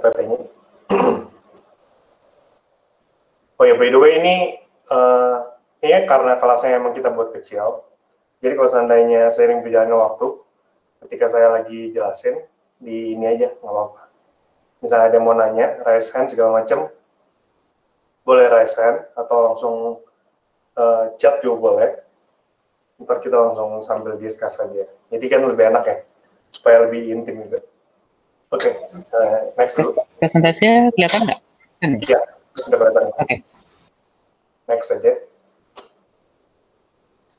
PPT-nya. Oh ya, by the way, ini karena kelasnya emang kita buat kecil, jadi kalau seandainya seiring berjalannya waktu, ketika saya lagi jelasin, di ini aja, nggak apa-apa. Misalnya ada yang mau nanya, raise hand segala macam, boleh raise hand, atau langsung chat juga boleh. Ntar kita langsung sambil discuss aja. Jadi kan lebih enak ya, supaya lebih intim juga. Oke, next dulu. Presentasinya kelihatan nggak? Iya, udah kelihatan. Oke. Next aja.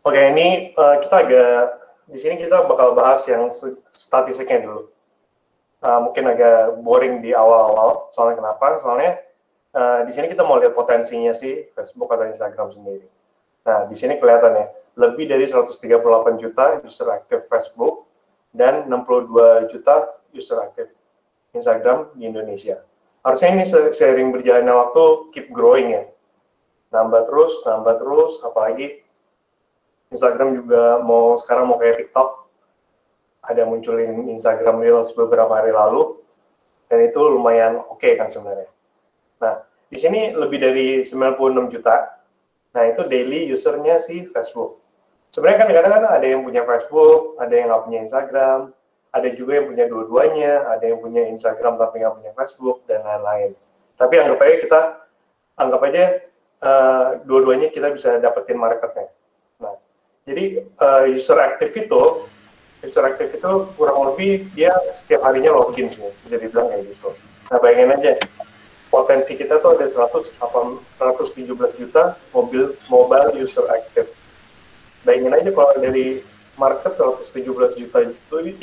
Oke, ini kita di sini kita bakal bahas yang statistiknya dulu. Mungkin agak boring di awal-awal, soalnya kenapa? Soalnya di sini kita mau lihat potensinya sih Facebook atau Instagram sendiri. Nah, di sini kelihatan ya, lebih dari 138 juta user aktif Facebook dan 62 juta user aktif Instagram di Indonesia. Harusnya ini seiring berjalannya waktu keep growing ya. Nambah terus, apalagi Instagram juga sekarang mau kayak TikTok. Ada munculin Instagram Reels beberapa hari lalu, dan itu lumayan oke kan sebenarnya. Nah, di sini lebih dari 96 juta, nah itu daily usernya si Facebook. Sebenarnya kan kadang-kadang ada yang punya Facebook, ada yang nggak punya Instagram, ada juga yang punya dua-duanya, ada yang punya Instagram tapi nggak punya Facebook, dan lain-lain. Tapi anggap aja dua-duanya kita bisa dapetin marketnya. Nah, jadi user aktif itu kurang lebih dia setiap harinya login sih, bisa dibilang kayak gitu. Nah, bayangin aja, potensi kita tuh ada 117 juta mobile user aktif. Bayangin aja kalau dari market 117 juta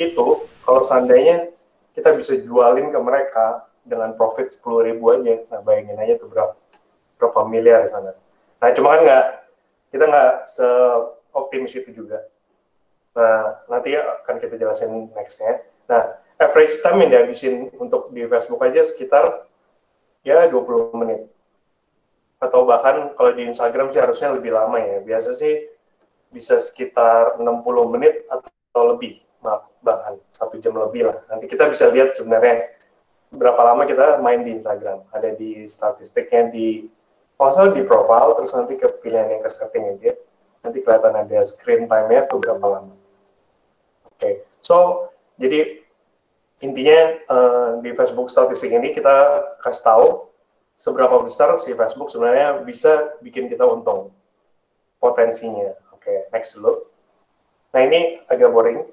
itu kalau seandainya kita bisa jualin ke mereka dengan profit 10.000 aja, nah bayangin aja tuh berapa miliar di sana. Nah, cuma kan kita nggak seoptimis itu juga. Nah, nanti akan kita jelasin next-nya. Nah, average time yang dihabisin untuk di Facebook aja sekitar ya 20 menit. Atau bahkan kalau di Instagram sih harusnya lebih lama ya. Biasa sih bisa sekitar 60 menit atau lebih, bahkan 1 jam lebih lah. Nanti kita bisa lihat sebenarnya berapa lama kita main di Instagram. Ada di statistiknya kalau di profile, terus nanti ke pilihan yang ke setting aja. Nanti kelihatan ada screen time-nya tuh berapa lama. Oke, so jadi intinya di Facebook statistik ini kita kasih tahu seberapa besar si Facebook sebenarnya bisa bikin kita untung potensinya. Oke, next dulu. Nah, ini agak boring.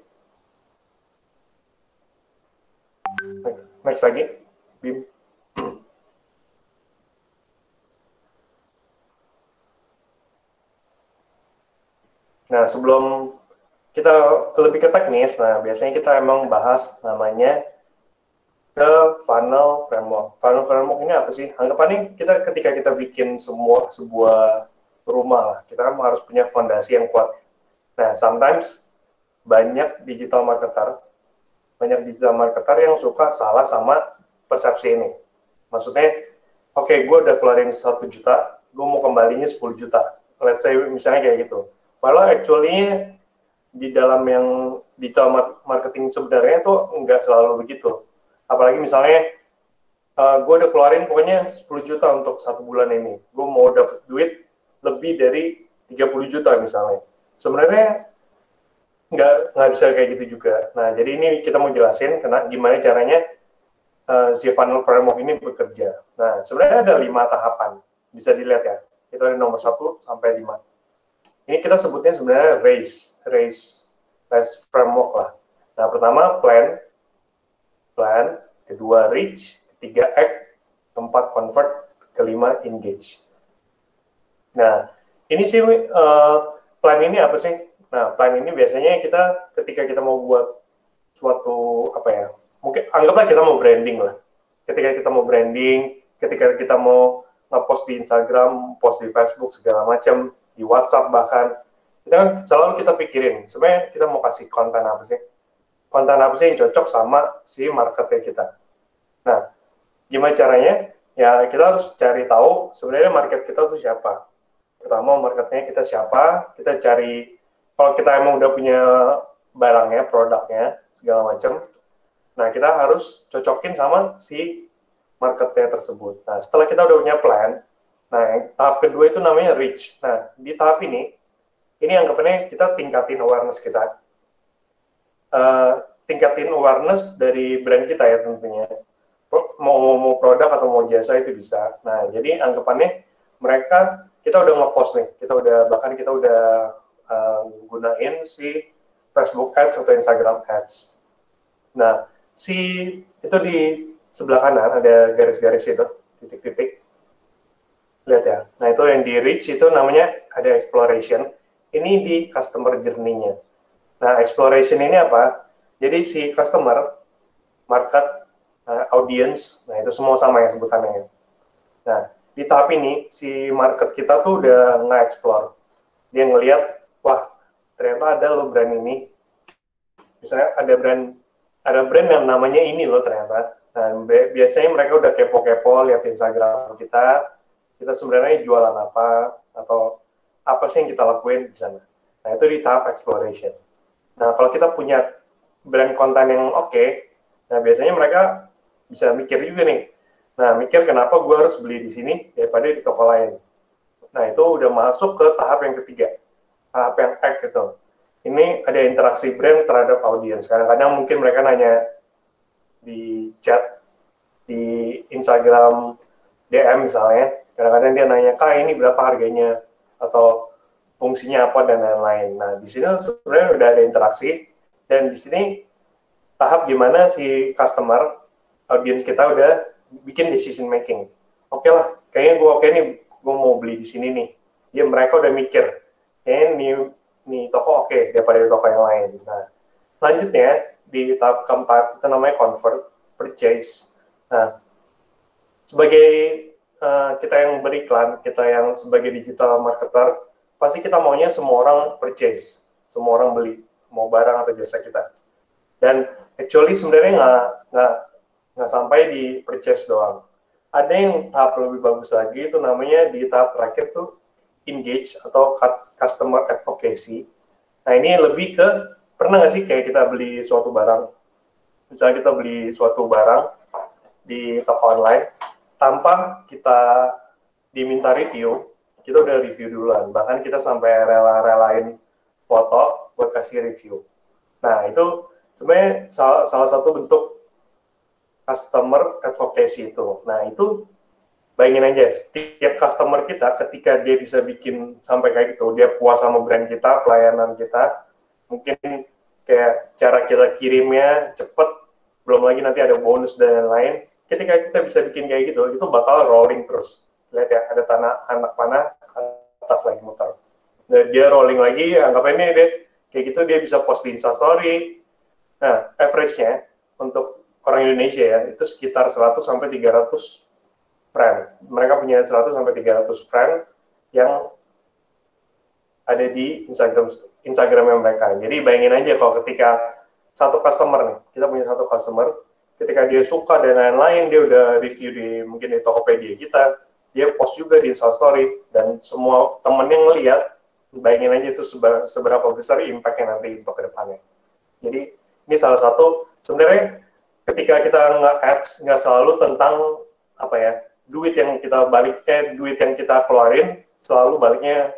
Next lagi, Bim. Nah, sebelum kita lebih ke teknis, nah biasanya kita emang bahas namanya ke funnel framework. Funnel framework ini apa sih? Anggapannya ketika kita bikin sebuah rumah lah, kita kan harus punya fondasi yang kuat. Nah, sometimes banyak digital marketer yang suka salah sama persepsi ini. Maksudnya, oke, gue udah keluarin 1 juta, gue mau kembalinya 10 juta. Let's say misalnya kayak gitu. Padahal actually di dalam yang digital marketing sebenarnya tuh nggak selalu begitu. Apalagi misalnya gue udah keluarin pokoknya 10 juta untuk 1 bulan ini. Gue mau dapet duit lebih dari 30 juta misalnya. Sebenarnya nggak bisa kayak gitu juga. Nah, jadi ini kita mau jelasin gimana caranya si funnel framework ini bekerja. Nah, sebenarnya ada 5 tahapan. Bisa dilihat ya. Itu ada nomor 1 sampai 5. Ini kita sebutnya sebenarnya race framework lah. Nah, pertama plan, kedua reach, ketiga act, keempat convert, kelima engage. Nah, ini sih plan ini apa sih? Nah, plan ini biasanya ketika kita mau buat suatu mungkin anggaplah kita mau branding lah. Ketika kita mau branding, ketika kita mau nge-post di Instagram, post di Facebook segala macam, di WhatsApp bahkan, selalu kita pikirin, sebenarnya kita mau kasih konten apa sih yang cocok sama si marketnya kita. Nah, gimana caranya? Ya, kita harus cari tahu sebenarnya market kita tuh siapa. Pertama, marketnya kita siapa, kita cari, kalau kita emang udah punya barangnya, produknya, segala macam, nah kita harus cocokin sama si marketnya tersebut. Nah, setelah kita udah punya plan, nah yang tahap kedua itu namanya reach. Nah, di tahap ini anggapannya kita tingkatin awareness kita. Tingkatin awareness dari brand kita ya tentunya. Mau produk atau mau jasa itu bisa. Nah, jadi anggapannya kita udah nge-post nih, bahkan kita udah gunain si Facebook Ads atau Instagram Ads. Nah, itu di sebelah kanan ada garis-garis itu, titik-titik. Lihat ya. Nah, itu yang di reach itu namanya ada exploration. Ini di customer journey-nya. Nah, exploration ini apa? Jadi si customer, market, audience, nah itu semua sama ya sebutannya. Nah, di tahap ini si market kita tuh udah nge-explore. Dia ngelihat, wah, ternyata ada loh brand ini. Misalnya ada brand yang namanya ini loh ternyata. Nah, biasanya mereka udah kepo-kepo lihat Instagram kita sebenarnya jualan apa atau apa sih yang kita lakuin di sana. Nah, itu di tahap exploration. Nah, kalau kita punya brand konten yang oke, nah biasanya mereka bisa mikir juga nih. Nah, mikir kenapa gue harus beli di sini daripada di toko lain. Nah, itu udah masuk ke tahap yang ketiga, tahap yang act gitu. Ini ada interaksi brand terhadap audiens. Kadang-kadang mungkin mereka nanya di chat, di Instagram DM misalnya, kadang-kadang dia nanya, Kak ini berapa harganya? Atau fungsinya apa dan lain-lain. Nah, di sini sebenarnya udah ada interaksi, dan di sini tahap gimana si customer, audiens kita udah bikin decision making. Oke lah, kayaknya gue mau beli di sini nih. Ya mereka udah mikir, kayaknya nih toko oke daripada di toko yang lain. Nah, selanjutnya di tahap keempat itu namanya convert, purchase. Nah, sebagai kita yang beriklan, kita yang sebagai digital marketer, pasti kita maunya semua orang purchase, semua orang beli, mau barang atau jasa kita. Dan actually sebenarnya nggak sampai di purchase doang. Ada yang tahap lebih bagus lagi, itu namanya di tahap terakhir tuh engage atau customer advocacy. Nah, ini lebih ke, pernah nggak sih kayak kita beli suatu barang, misalnya kita beli suatu barang di toko online, tanpa kita diminta review, kita udah review duluan. Bahkan kita sampai rela-relain foto buat kasih review. Nah, itu sebenarnya salah satu bentuk customer advocacy itu. Nah, itu bayangin aja, setiap customer kita ketika dia bisa bikin sampai kayak gitu, dia puas sama brand kita, pelayanan kita, mungkin kayak cara kita kirimnya cepet, belum lagi nanti ada bonus dan lain-lain. Ketika kita bisa bikin kayak gitu, itu bakal rolling terus. Lihat ya, ada anak panah atas lagi muter. Nah, dia rolling lagi, anggapannya deh kayak gitu dia bisa post di Instastory. Nah, average-nya untuk orang Indonesia ya, itu sekitar 100 sampai 300 friend. Mereka punya 100 sampai 300 friend yang ada di Instagramnya mereka. Jadi bayangin aja kalau ketika satu customer nih, kita punya satu customer, ketika dia suka dan lain-lain, dia udah review mungkin di Tokopedia kita, dia post juga di Instastory, dan semua temennya ngeliat, bayangin aja itu seberapa besar impact-nya nanti untuk kedepannya. Jadi ini salah satu, sebenarnya ketika kita nge-ads, nggak selalu tentang apa ya, duit yang kita keluarin, selalu baliknya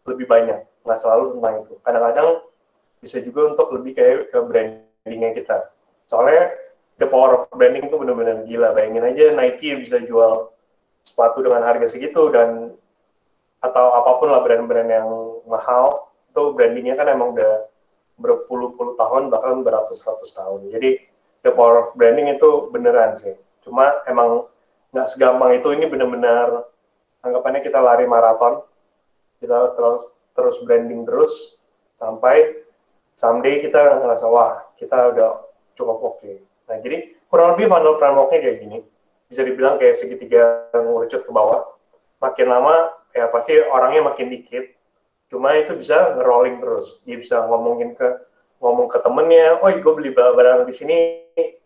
lebih banyak, nggak selalu tentang itu. Kadang-kadang bisa juga untuk lebih kayak ke brandingnya kita. Soalnya the power of branding itu benar-benar gila. Bayangin aja Nike bisa jual sepatu dengan harga segitu, dan atau apapun lah brand-brand yang mahal, itu brandingnya kan emang udah berpuluh-puluh tahun, bahkan beratus-ratus tahun. Jadi the power of branding itu beneran sih. Cuma emang nggak segampang itu. Ini benar-benar anggapannya kita lari maraton, kita terus branding terus sampai someday kita ngerasa wah kita udah cukup oke. Nah, jadi kurang lebih funnel framework-nya kayak gini. Bisa dibilang kayak segitiga ngerucut ke bawah. Makin lama ya pasti orangnya makin dikit. Cuma itu bisa nge-rolling terus. Dia bisa ngomong ke temennya, oh gue beli barang di sini,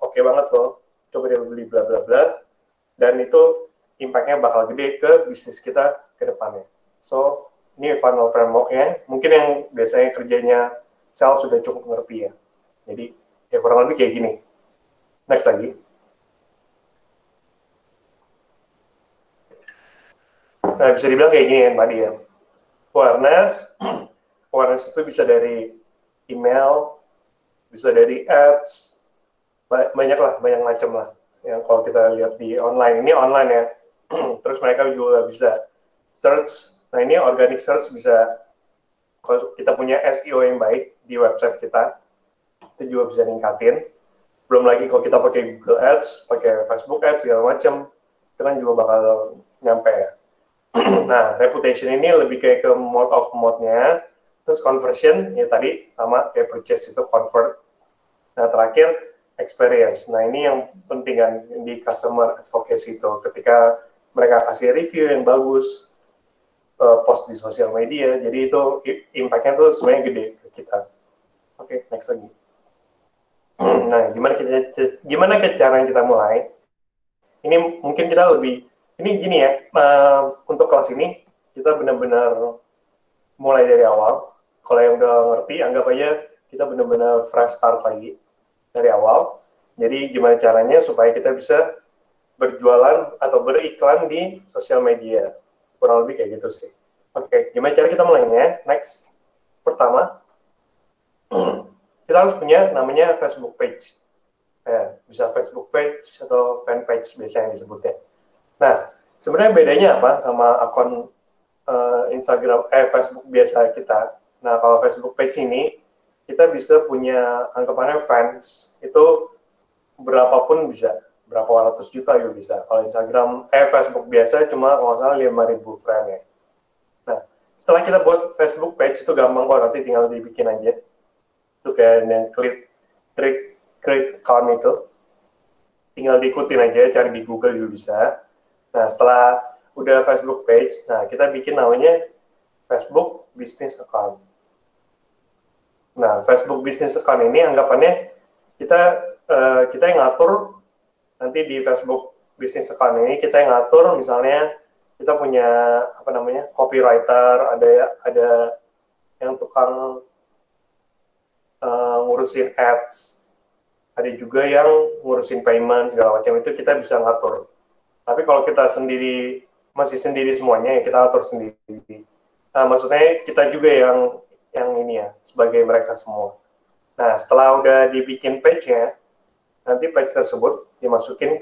oke banget loh. Coba dia beli bla bla bla. Dan itu impact-nya bakal gede ke bisnis kita ke depannya. So, ini funnel framework-nya. Mungkin yang biasanya kerjanya sales sudah cukup ngerti ya. Jadi, ya kurang lebih kayak gini. Next lagi. Nah, bisa dibilang kayak gini kan tadi ya. Awareness, awareness itu bisa dari email, bisa dari ads, banyak lah, banyak macam lah. Yang kalau kita lihat di online, ini online ya. Terus mereka juga bisa search. Nah, ini organic search bisa, kalau kita punya SEO yang baik di website kita, itu juga bisa ningkatin. Belum lagi kalau kita pakai Google Ads, pakai Facebook Ads, segala macam, itu kan juga bakal nyampe ya. Nah, reputation ini lebih kayak ke mode of mode-nya, terus conversion, ya tadi sama kayak purchase itu convert. Nah, terakhir, experience. Nah, ini yang penting kan di customer advocacy itu, ketika mereka kasih review yang bagus, post di sosial media, jadi itu impact-nya tuh sebenarnya gede ke kita. Oke, next lagi. Nah, gimana cara kita mulai? Ini mungkin kita lebih, ini gini ya, untuk kelas ini kita benar-benar mulai dari awal. Kalau yang udah ngerti, anggap aja kita benar-benar fresh start lagi dari awal. Jadi gimana caranya supaya kita bisa berjualan atau beriklan di sosial media. Kurang lebih kayak gitu sih. Oke, gimana cara kita mulainya? Next. Pertama, kita harus punya namanya Facebook page. Bisa Facebook page atau fan page biasanya disebutnya. Nah, sebenarnya bedanya apa sama akun Instagram, Facebook biasa kita? Nah, kalau Facebook page ini, kita bisa punya anggapannya fans, itu berapapun bisa, berapa ratus juta juga bisa. Kalau Instagram, Facebook biasa cuma kalau salah 5.000 friend ya. Nah, setelah kita buat Facebook page, itu gampang kok, nanti tinggal dibikin aja. Itu kayak yang create account itu. Tinggal diikutin aja, cari di Google juga bisa. Nah, setelah udah Facebook page, nah kita bikin namanya Facebook Business Account. Nah, Facebook Business Account ini anggapannya kita yang ngatur nanti di Facebook Business Account ini, kita yang ngatur misalnya kita punya apa namanya copywriter, ada yang tukang ngurusin ads, ada juga yang ngurusin payment segala macam, itu kita bisa ngatur. Tapi kalau kita masih sendiri semuanya, ya kita atur sendiri. Nah, maksudnya kita juga yang ini ya, sebagai mereka semua. Nah, setelah udah dibikin page-nya, nanti page tersebut dimasukin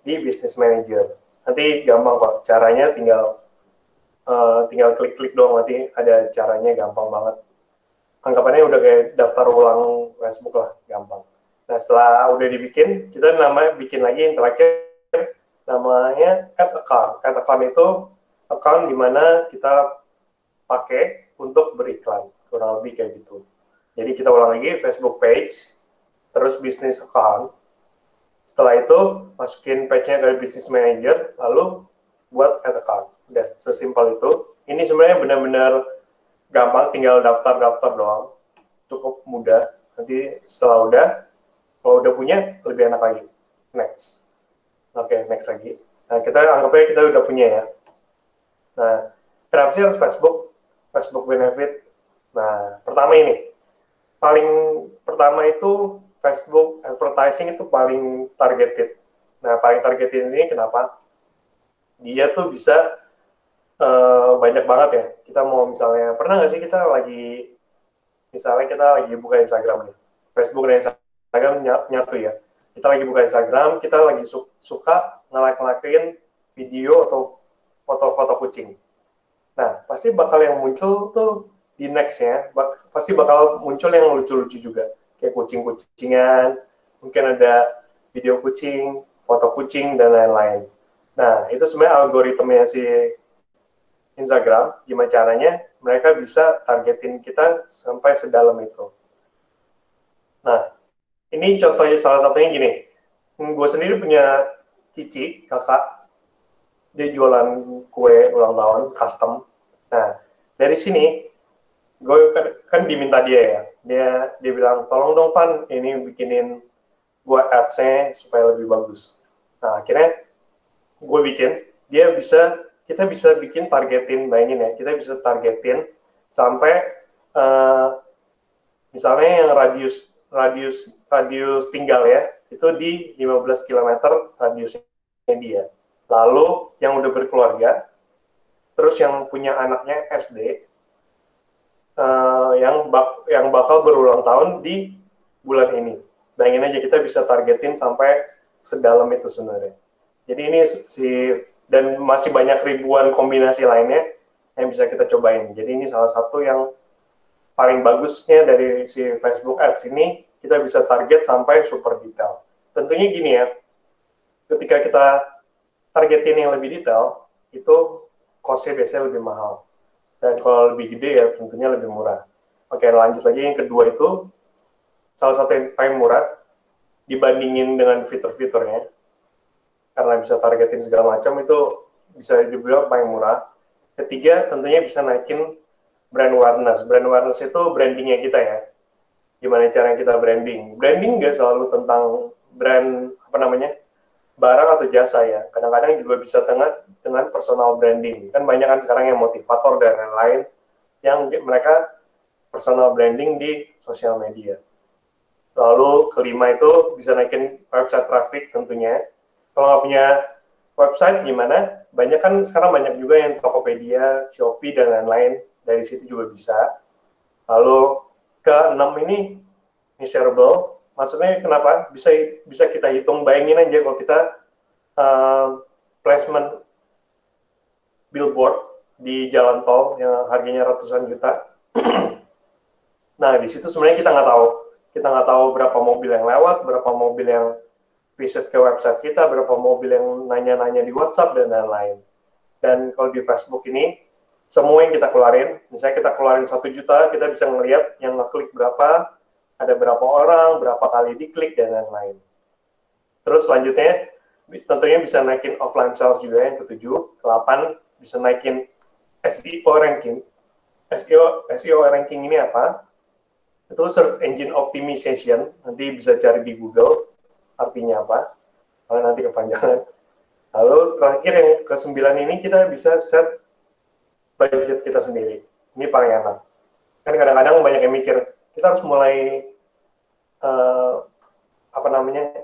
di Business Manager. Nanti gampang kok, caranya tinggal klik-klik doang, nanti ada caranya, gampang banget. Anggapannya udah kayak daftar ulang Facebook lah, gampang. Nah, setelah udah dibikin, kita bikin lagi yang terakhir, namanya add account. Add account itu account di mana kita pakai untuk beriklan, kurang lebih kayak gitu. Jadi kita ulang lagi, Facebook page, terus business account. Setelah itu, masukin page-nya ke business manager, lalu buat add account. Udah, sesimpel itu. Ini sebenarnya benar-benar gampang, tinggal daftar-daftar doang. Cukup mudah. Nanti setelah kalau udah punya, lebih enak lagi. Next. Oke, next lagi. Nah, kita anggapnya kita udah punya ya. Nah, kenapa sih harus Facebook? Facebook benefit. Nah, pertama ini. Paling pertama itu Facebook advertising itu paling targeted. Nah, paling targeted ini kenapa? Dia tuh bisa banyak banget ya. Kita mau misalnya, pernah nggak sih kita lagi buka Instagram nih. Facebook dan Instagram nyatu ya. Kita lagi buka Instagram, kita lagi suka nge-like-in video atau foto-foto kucing. Nah, pasti bakal yang muncul tuh di next-nya, pasti bakal muncul yang lucu-lucu juga. Kayak kucing-kucingan, mungkin ada video kucing, foto kucing, dan lain-lain. Nah, itu sebenarnya algoritmenya si Instagram, gimana caranya mereka bisa targetin kita sampai sedalam itu. Nah, ini contohnya, salah satunya gini, gue sendiri punya cici, kakak, dia jualan kue ulang tahun, custom. Nah, dari sini, gue kan diminta dia ya, dia bilang, tolong dong Van, ini bikinin gue ads-nya supaya lebih bagus. Nah, akhirnya gue bikin, kita bisa bikin targetin, bayangin ya, kita bisa targetin sampai, misalnya yang radius tinggal ya, itu di 15 km radiusnya dia. Lalu yang udah berkeluarga, terus yang punya anaknya SD, yang bakal berulang tahun di bulan ini. Bayangin aja kita bisa targetin sampai sedalam itu sebenarnya. Jadi ini dan masih banyak ribuan kombinasi lainnya yang bisa kita cobain. Jadi ini salah satu yang paling bagusnya dari si Facebook Ads ini, kita bisa target sampai super detail. Tentunya gini ya, ketika kita targetin yang lebih detail, itu cost-nya biasanya lebih mahal. Dan kalau lebih gede ya tentunya lebih murah. Oke, lanjut lagi. Yang kedua itu, salah satu yang paling murah, dibandingin dengan fitur-fiturnya, karena bisa targetin segala macam, itu bisa dibilang paling murah. Ketiga, tentunya bisa naikin brand awareness. Brand awareness itu brandingnya kita ya. Gimana cara kita branding? Branding nggak selalu tentang brand, barang atau jasa ya. Kadang-kadang juga bisa dengan personal branding. Kan banyak kan sekarang yang motivator dan lain-lain yang mereka personal branding di sosial media. Lalu kelima itu bisa naikin website traffic tentunya. Kalau nggak punya website gimana? Banyak kan sekarang banyak juga yang Tokopedia, Shopee, dan lain-lain. Dari situ juga bisa. Lalu keenam ini measurable. Maksudnya kenapa? Bisa kita hitung, bayangin aja kalau kita placement billboard di jalan tol yang harganya ratusan juta. Nah, di situ sebenarnya kita nggak tahu berapa mobil yang lewat, berapa mobil yang visit ke website kita, berapa mobil yang nanya-nanya di WhatsApp dan lain-lain. Dan kalau di Facebook ini, semua yang kita keluarin, misalnya kita keluarin 1 juta, kita bisa ngelihat yang ngeklik berapa, ada berapa orang, berapa kali diklik, dan lain-lain. Terus selanjutnya, tentunya bisa naikin offline sales juga yang ke-7. Ke-8, bisa naikin SEO ranking. SEO ranking ini apa? Itu search engine optimization, nanti bisa cari di Google, artinya apa? Kalau nanti kepanjangan. Lalu terakhir yang ke-9 ini kita bisa set budget kita sendiri. Ini paling enak. Kan kadang-kadang banyak yang mikir, kita harus mulai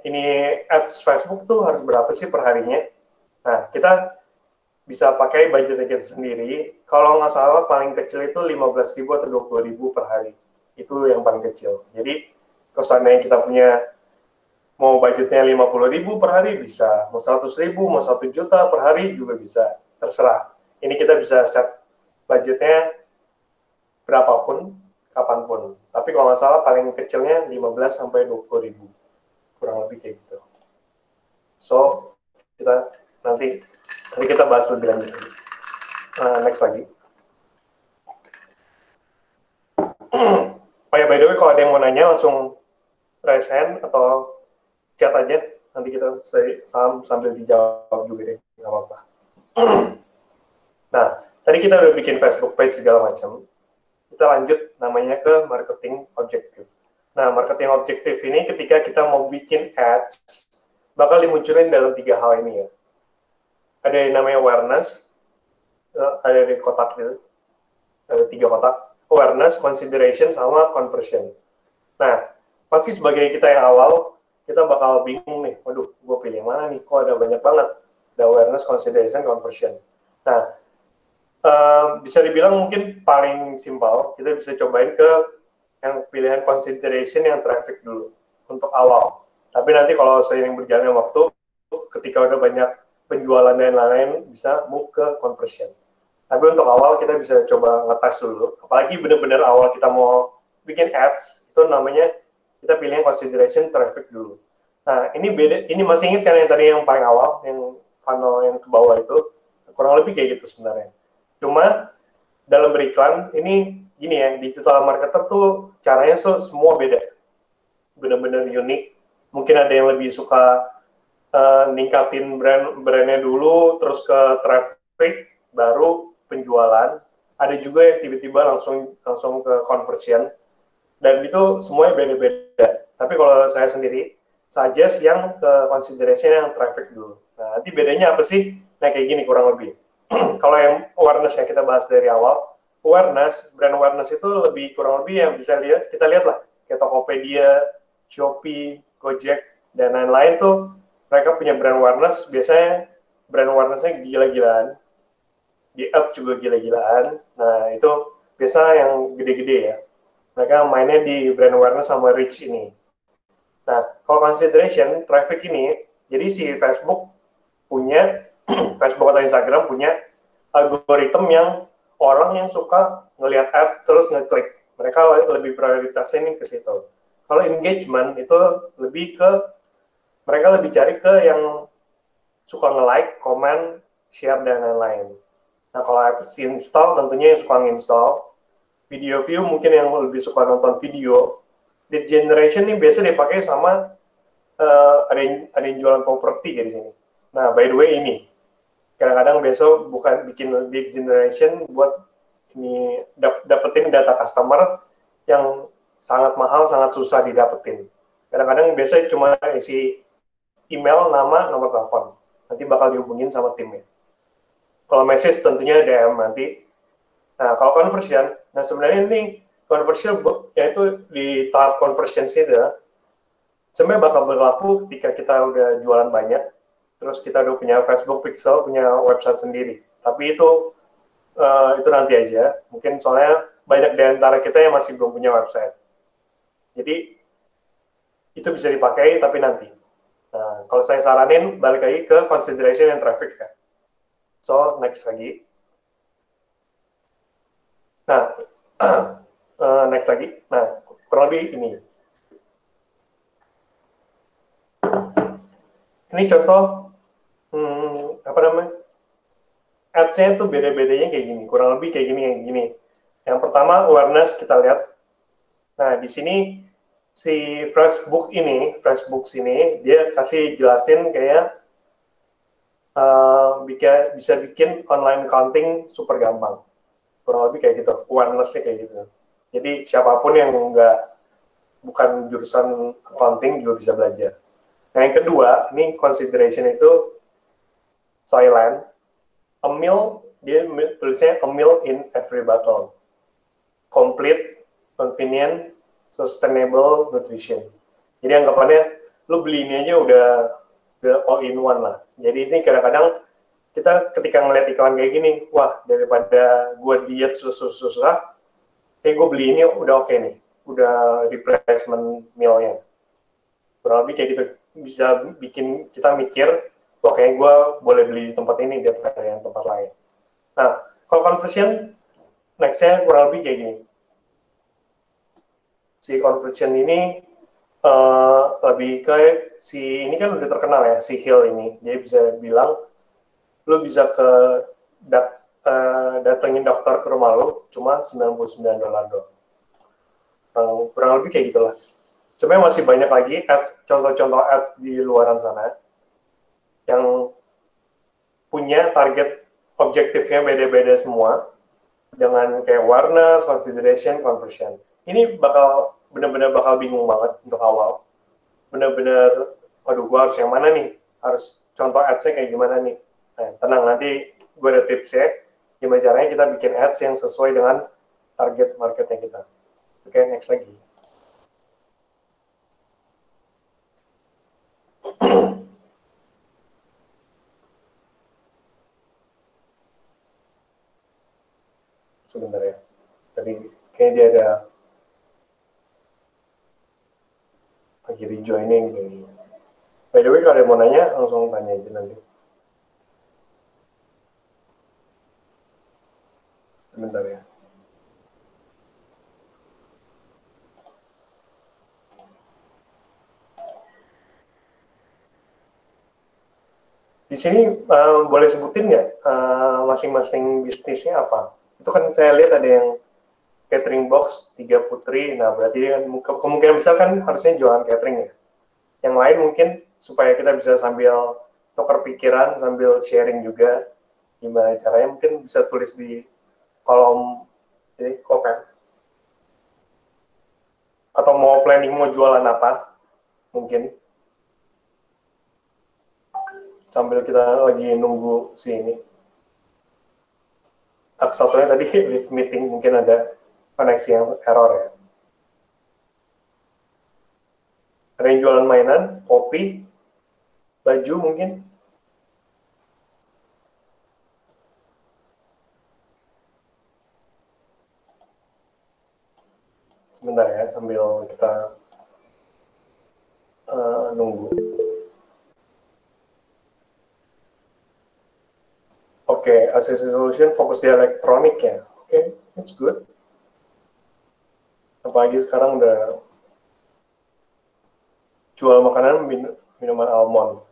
ini ads Facebook tuh harus berapa sih per harinya? Nah, kita bisa pakai budget kita sendiri. Kalau nggak salah paling kecil itu 15.000 atau 20.000 per hari. Itu yang paling kecil. Jadi, kalau seandainya kita punya mau budgetnya 50.000 per hari bisa, mau 100.000, mau 1 juta per hari juga bisa, terserah. Ini kita bisa set budgetnya berapapun, kapanpun. Tapi kalau nggak salah paling kecilnya 15 sampai 20.000, kurang lebih kayak gitu. So nanti kita bahas lebih lanjut. Next lagi. Oh ya, by the way, kalau ada yang mau nanya langsung raise hand atau chat aja, nanti kita sambil dijawab juga deh, nggak apa-apa. Nah, tadi kita udah bikin Facebook page segala macam. Kita lanjut namanya ke marketing objektif. Nah, marketing objektif ini ketika kita mau bikin ads, bakal dimunculin dalam 3 hal ini ya. Ada yang namanya awareness, ada di kotak gitu, ada 3 kotak. Awareness, consideration, sama conversion. Nah, pasti sebagai kita yang awal, kita bakal bingung nih, waduh, gue pilih yang mana nih, kok ada banyak banget. Ada awareness, consideration, conversion. Nah, bisa dibilang mungkin paling simpel, kita bisa cobain ke yang pilihan consideration yang traffic dulu, untuk awal. Tapi nanti kalau seiring berjalannya waktu, ketika udah banyak penjualan dan lain-lain, bisa move ke conversion. Tapi untuk awal kita bisa coba ngetes dulu, apalagi benar-benar awal kita mau bikin ads, itu namanya kita pilih consideration traffic dulu. Nah, ini masih ingat kan yang tadi yang paling awal, yang funnel yang ke bawah itu, kurang lebih kayak gitu sebenarnya. Cuma dalam beriklan, ini gini ya, digital marketer tuh caranya semua beda. Benar-benar unik. Mungkin ada yang lebih suka ningkatin brandnya dulu, terus ke traffic, baru penjualan. Ada juga yang tiba-tiba langsung ke conversion. Dan itu semuanya beda-beda. Tapi kalau saya sendiri, suggest yang ke consideration yang traffic dulu. Nah, nanti bedanya apa sih? Nah, kayak gini kurang lebih. Kalau yang awareness yang kita bahas dari awal, brand awareness itu kurang lebih yang bisa kita lihat lah, kayak Tokopedia, Shopee, Gojek, dan lain-lain tuh, mereka punya brand awareness, biasanya brand awareness-nya gila-gilaan. di ads juga gila-gilaan. Nah, itu biasa yang gede-gede ya. Mereka mainnya di brand awareness sama reach ini. Nah, kalau consideration, traffic ini, jadi si Facebook punya, Facebook atau Instagram punya algoritma yang orang yang suka ngelihat ads terus ngeklik. Mereka lebih prioritasin ke situ. Kalau engagement itu lebih ke, mereka lebih cari ke yang suka nge-like, komen, share, dan lain-lain. Nah, kalau apps install, tentunya yang suka nge-install. Video view mungkin yang lebih suka nonton video. Lead generation ini biasa dipakai sama ada yang jualan properti ya di sini. Nah, by the way ini, kadang-kadang besok bukan bikin lead generation buat ini dapetin data customer yang sangat mahal, sangat susah didapetin. Kadang-kadang biasanya cuma isi email, nama, nomor telepon. Nanti bakal dihubungin sama timnya. Kalau message tentunya DM nanti. Nah, kalau conversion, nah sebenarnya ini conversion yaitu di tahap conversion sih sebenarnya bakal berlaku ketika kita udah jualan banyak, terus kita udah punya Facebook Pixel, punya website sendiri. Tapi itu nanti aja. Mungkin soalnya banyak di antara kita yang masih belum punya website. Jadi itu bisa dipakai tapi nanti. Nah, kalau saya saranin balik lagi ke consideration and traffic ya. So, next lagi. Nah, next lagi. Nah, kurang lebih ini. Ini contoh, apa namanya? Ads-nya tuh beda-bedanya kayak gini. Kurang lebih kayak gini. Yang pertama, awareness kita lihat. Nah, di sini si Facebook sini, dia kasih jelasin kayak bisa bikin online accounting super gampang. Kurang lebih kayak gitu, awareness-nya kayak gitu. Jadi siapapun yang bukan jurusan accounting juga bisa belajar. Nah, yang kedua, ini consideration itu Soylent. A meal, dia tulisnya a meal in every bottle. Complete, convenient, sustainable nutrition. Jadi anggapannya, lu beli ini aja udah all in one lah. Jadi ini kadang-kadang kita ketika ngeliat iklan kayak gini, wah daripada gue diet susah-susah, kayak gue beli ini udah oke nih, udah replacement mealnya. Kurang lebih kayak gitu, bisa bikin kita mikir, wah kayak gue boleh beli di tempat ini daripada yang tempat lain. Nah, kalau conversion, next-nya kurang lebih kayak gini. Si conversion ini lebih kayak si ini kan udah terkenal ya, si Hill ini. Dia bisa bilang, lu bisa datengin dokter ke rumah lu cuma $99 doang. Kurang lebih kayak gitulah. Sebenarnya masih banyak lagi contoh-contoh ads di luaran sana yang punya target objektifnya beda-beda semua dengan kayak awareness, consideration, conversion. Ini benar-benar bakal bingung banget untuk awal. Benar-benar, waduh, gue harus yang mana nih? Harus contoh ads-nya kayak gimana nih? Nah, tenang, nanti gue ada tips ya. Gimana caranya kita bikin ads yang sesuai dengan target marketnya kita. Oke, next lagi. Sebentar ya. Tadi kayaknya dia ada lagi rejoining gitu. By the way, kalau ada yang mau nanya, langsung tanya aja nanti. Sebentar ya. Di sini boleh sebutin nggak masing-masing bisnisnya apa? Itu kan saya lihat ada yang catering box 3 Putri, nah berarti kan kemungkinan besar kan harusnya jualan catering ya. Yang lain mungkin supaya kita bisa sambil tukar pikiran, sambil sharing juga gimana caranya, mungkin bisa tulis di kolom ini komen. Atau mau planning mau jualan apa, mungkin. Sambil kita lagi nunggu si ini. Satunya tadi live meeting, mungkin ada koneksi yang error ya. Ada yang jualan mainan, kopi, baju mungkin. Bentar ya, sambil kita nunggu. Oke, Assisted Solution fokus di elektronik ya. Oke, that's good. Apalagi sekarang udah jual makanan minuman almond.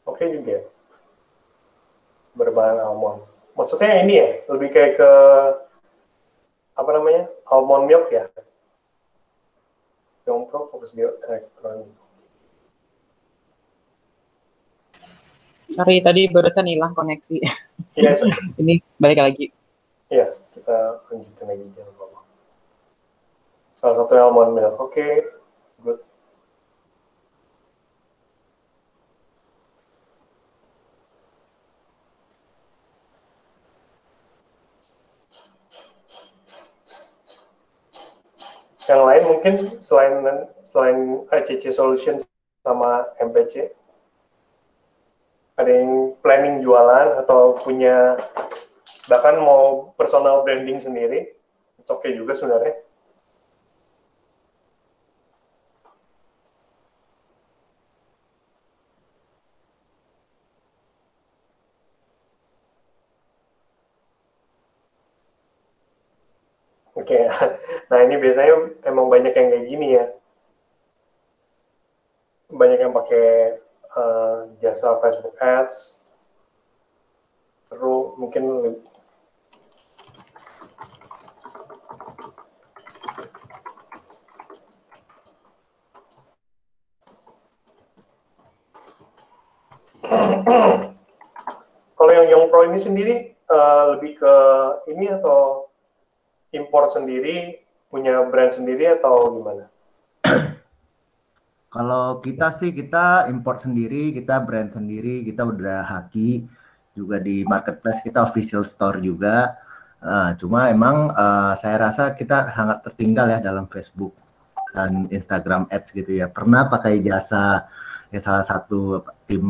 Oke juga. Berbahan almond. Maksudnya ini ya, lebih kayak ke apa namanya? Almond milk ya. Pro fokus di elektronik. Sorry, tadi barusan hilang koneksi. Iya, ini balik lagi. Iya, kita lanjutin lagi jangan lupa. Salah satu almond milk. Oke, good. Yang lain mungkin selain ACC Solution sama MPC, ada yang planning jualan atau punya bahkan mau personal branding sendiri, itu oke juga sebenarnya. Oke, nah ini biasanya emang banyak yang kayak gini ya. Banyak yang pakai jasa Facebook Ads, terus mungkin kalau yang Young Pro ini sendiri lebih ke ini atau import sendiri, punya brand sendiri atau gimana? Kalau kita sih, kita import sendiri, kita brand sendiri, kita udah haki juga di marketplace, kita official store juga. Cuma emang saya rasa kita sangat tertinggal ya dalam Facebook dan Instagram Ads gitu ya. Pernah pakai jasa ya salah satu tim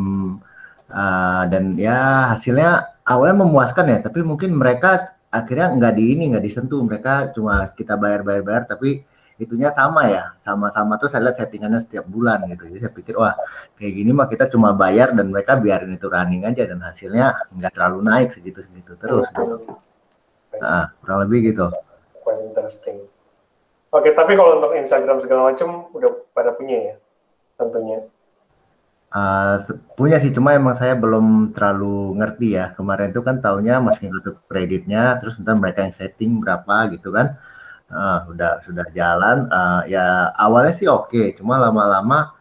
dan ya hasilnya awalnya memuaskan ya, tapi mungkin mereka akhirnya nggak disentuh, mereka cuma kita bayar, tapi itunya sama ya, sama-sama tuh saya lihat settingannya setiap bulan gitu. Jadi saya pikir wah kayak gini mah kita cuma bayar dan mereka biarin itu running aja dan hasilnya nggak terlalu naik segitu terus gitu. Kurang lebih gitu. Quite interesting. Oke, tapi kalau untuk Instagram segala macam udah pada punya ya tentunya. Punya sih, cuma emang saya belum terlalu ngerti ya. Kemarin itu kan taunya masih kartu kreditnya, terus ntar mereka yang setting berapa gitu kan. Sudah jalan, ya awalnya sih oke, cuma lama-lama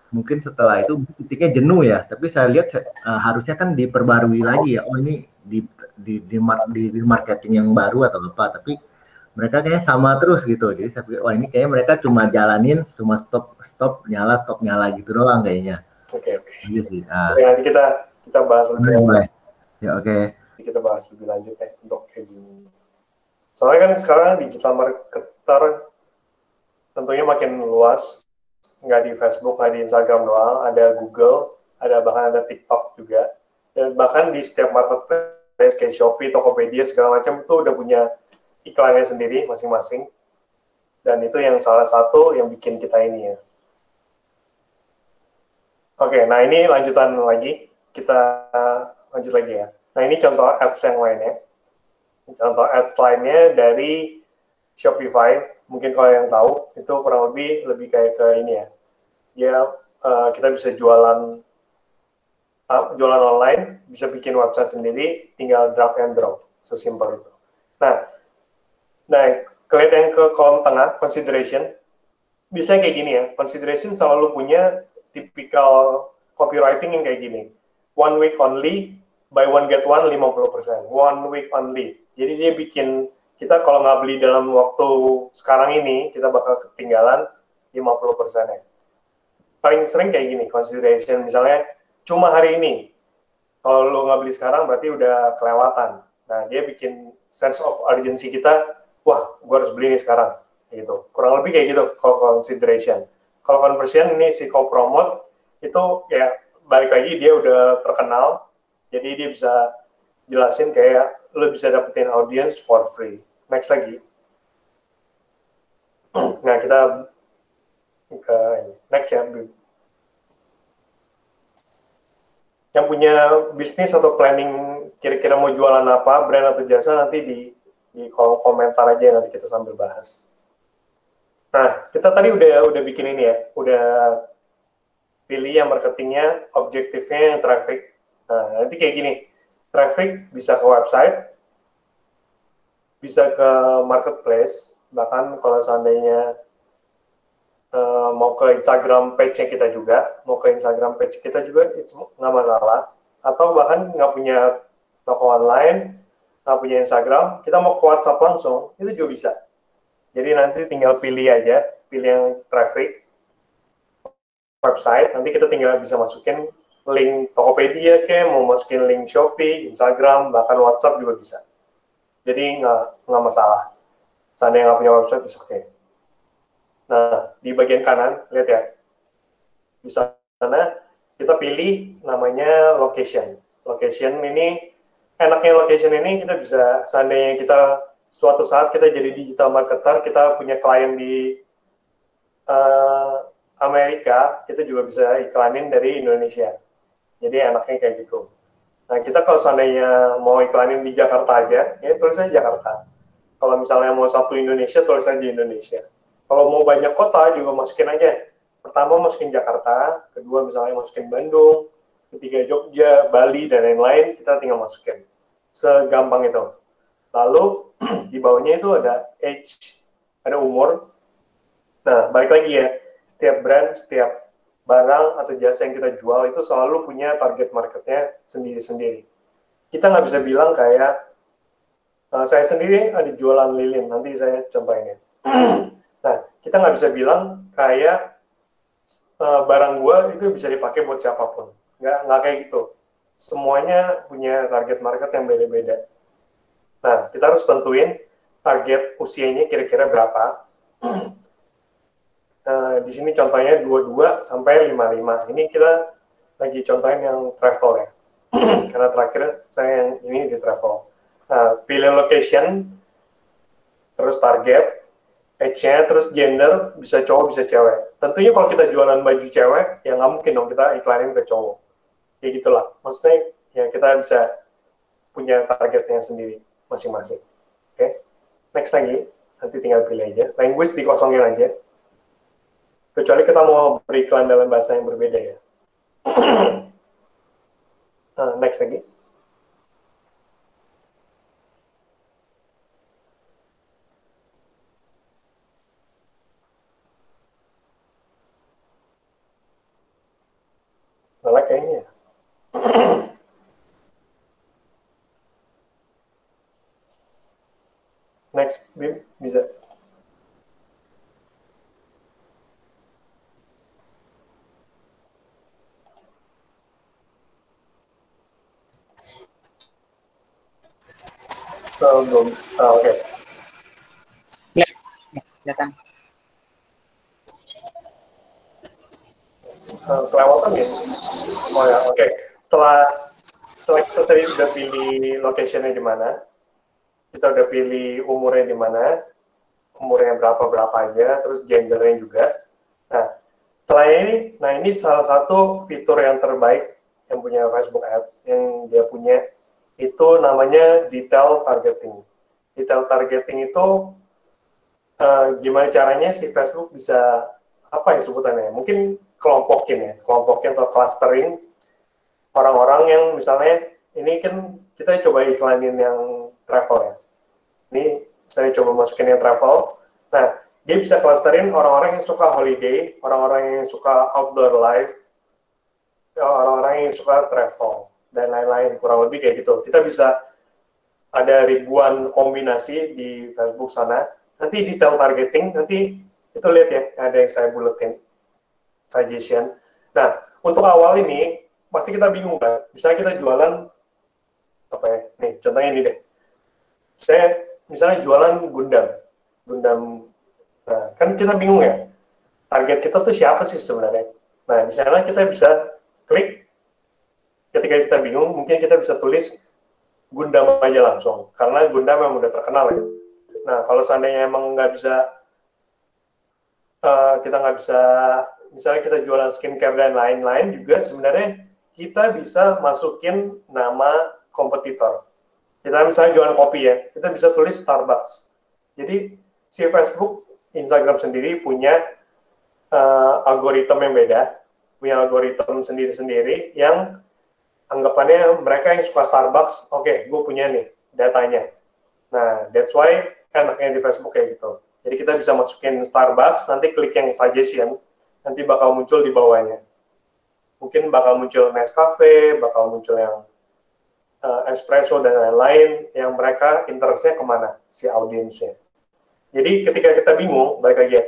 mungkin setelah itu titiknya jenuh ya. Tapi saya lihat harusnya kan diperbarui lagi ya. Oh ini di marketing yang baru atau apa? Tapi mereka kayaknya sama terus gitu. Jadi saya pikir wah ini kayaknya mereka cuma jalanin, cuma stop nyala gitu doang kayaknya. Oke. Iya sih. Oke, nanti kita bahas lebih lanjut. Ya oke. Kita bahas lebih lanjut ya untuk kayak gini. Soalnya kan sekarang digital marketer tentunya makin luas, nggak di Facebook, nggak di Instagram doang, ada Google, bahkan ada TikTok juga, dan bahkan di setiap marketplace kayak Shopee, Tokopedia segala macam itu udah punya iklannya sendiri masing-masing, dan itu yang salah satu yang bikin kita ini ya. Oke, nah ini lanjutan lagi, kita lanjut lagi ya. Nah ini contoh ads yang lainnya. Contoh ads lainnya dari Shopify, mungkin kalau yang tahu, itu kurang lebih kayak ke ini ya. Ya, kita bisa jualan online, bisa bikin website sendiri, tinggal drag and drop, sesimpel itu. Nah, kelihatan ke kolom tengah, consideration, biasanya kayak gini ya, consideration selalu punya tipikal copywriting yang kayak gini. 1 week only, buy one get one 50%. 1 week only. Jadi dia bikin, kita kalau nggak beli dalam waktu sekarang ini, kita bakal ketinggalan 50%-nya. Paling sering kayak gini, consideration. Misalnya, cuma hari ini. Kalau lo nggak beli sekarang, berarti udah kelewatan. Nah, dia bikin sense of urgency kita, wah, gue harus beli ini sekarang. Gitu. Kurang lebih kayak gitu, kalau consideration. Kalau conversion, ini si co-promote, itu ya balik lagi dia udah terkenal, jadi dia bisa jelasin kayak lo bisa dapetin audience for free. Next lagi. Nah, kita ke next ya. Yang punya bisnis atau planning kira-kira mau jualan apa, brand atau jasa, nanti di kolom komentar aja, nanti kita sambil bahas. Nah, kita tadi udah bikin ini ya, udah pilih yang marketingnya, objektifnya yang traffic. Nah, nanti kayak gini, traffic bisa ke website, bisa ke marketplace, bahkan kalau seandainya mau ke Instagram page-nya kita juga, itu nggak masalah. Atau bahkan nggak punya toko online, nggak punya Instagram, kita mau ke WhatsApp langsung, itu juga bisa. Jadi nanti tinggal pilih aja, pilih yang traffic, website, nanti kita tinggal bisa masukin link Tokopedia, mau masukin link Shopee, Instagram, bahkan WhatsApp juga bisa. Jadi nggak masalah. Seandainya nggak punya website, bisa oke. Nah, di bagian kanan, lihat ya. Di sana, kita pilih namanya location. Location ini, enaknya location ini kita bisa, seandainya kita suatu saat kita jadi digital marketer, kita punya klien di Amerika, kita juga bisa iklanin dari Indonesia. Jadi enaknya kayak gitu. Nah, kita kalau seandainya mau iklanin di Jakarta aja, ya tulis aja Jakarta. Kalau misalnya mau satu Indonesia, tulis aja Indonesia. Kalau mau banyak kota juga masukin aja. Pertama masukin Jakarta, kedua misalnya masukin Bandung, ketiga Jogja, Bali, dan lain-lain, kita tinggal masukin. Segampang itu. Lalu di bawahnya itu ada age, ada umur. Nah, balik lagi ya, setiap brand, setiap barang atau jasa yang kita jual itu selalu punya target marketnya sendiri-sendiri. Kita nggak bisa bilang kayak, saya sendiri ada jualan lilin, nanti saya contohin ya. Nah, kita nggak bisa bilang kayak barang gua itu bisa dipakai buat siapapun. Nggak kayak gitu. Semuanya punya target market yang beda-beda. Nah, kita harus tentuin target usianya kira-kira berapa. Di sini contohnya 22 sampai 55. Ini kita lagi contohin yang travel ya. Karena terakhir saya yang ini di travel. Nah, pilih location, terus target, age-nya, terus gender, bisa cowok, bisa cewek. Tentunya kalau kita jualan baju cewek, ya nggak mungkin dong kita iklanin ke cowok. Ya gitulah. Maksudnya, ya kita bisa punya targetnya sendiri, masing-masing. Oke? Next lagi, nanti tinggal pilih aja. Language dikosongin aja. Kecuali kita mau beriklan dalam bahasa yang berbeda ya. Next lagi. Malah kayaknya. Next, Bim, bisa. Belum. Oke. Ya, kelihatan. Kelewatan ya? Oh ya, oke. Setelah kita tadi sudah pilih location-nya di mana, kita udah pilih umurnya di mana, umurnya berapa aja, terus gendernya juga. Nah, setelah ini salah satu fitur yang terbaik yang punya Facebook Ads, yang dia punya, itu namanya detail targeting. Detail targeting itu gimana caranya si Facebook bisa, apa ya sebutannya, mungkin kelompokin atau clustering orang-orang yang misalnya, ini kan kita coba iklanin yang travel ya. Ini saya coba masukin yang travel. Nah, dia bisa clusterin orang-orang yang suka holiday, orang-orang yang suka outdoor life, orang-orang yang suka travel, dan lain-lain, kurang lebih kayak gitu. Kita bisa ada ribuan kombinasi di Facebook sana. Nanti detail targeting, nanti itu lihat ya, ada yang saya buletin, suggestion. Nah, untuk awal ini, pasti kita bingung kan, misalnya kita jualan, apa ya, nih, contohnya ini deh. Saya misalnya jualan Gundam, nah, kan kita bingung ya, target kita tuh siapa sih sebenarnya. Nah, di sana kita bisa klik, ketika kita bingung, mungkin kita bisa tulis Gundam aja langsung, karena Gundam yang udah terkenal ya. Nah, kalau seandainya emang nggak bisa kita nggak bisa, misalnya kita jualan skincare dan lain-lain juga, sebenarnya kita bisa masukin nama kompetitor. Kita misalnya jualan kopi ya, kita bisa tulis Starbucks. Jadi si Facebook, Instagram sendiri punya algoritma yang beda, punya algoritma sendiri-sendiri yang anggapannya mereka yang suka Starbucks, oke, gue punya nih datanya. Nah, that's why enaknya di Facebook kayak gitu. Jadi kita bisa masukin Starbucks, nanti klik yang suggestion, nanti bakal muncul di bawahnya. Mungkin bakal muncul Nescafe, bakal muncul yang espresso dan lain-lain, yang mereka interestnya kemana, si audiensnya. Jadi ketika kita bingung, balik lagi ya,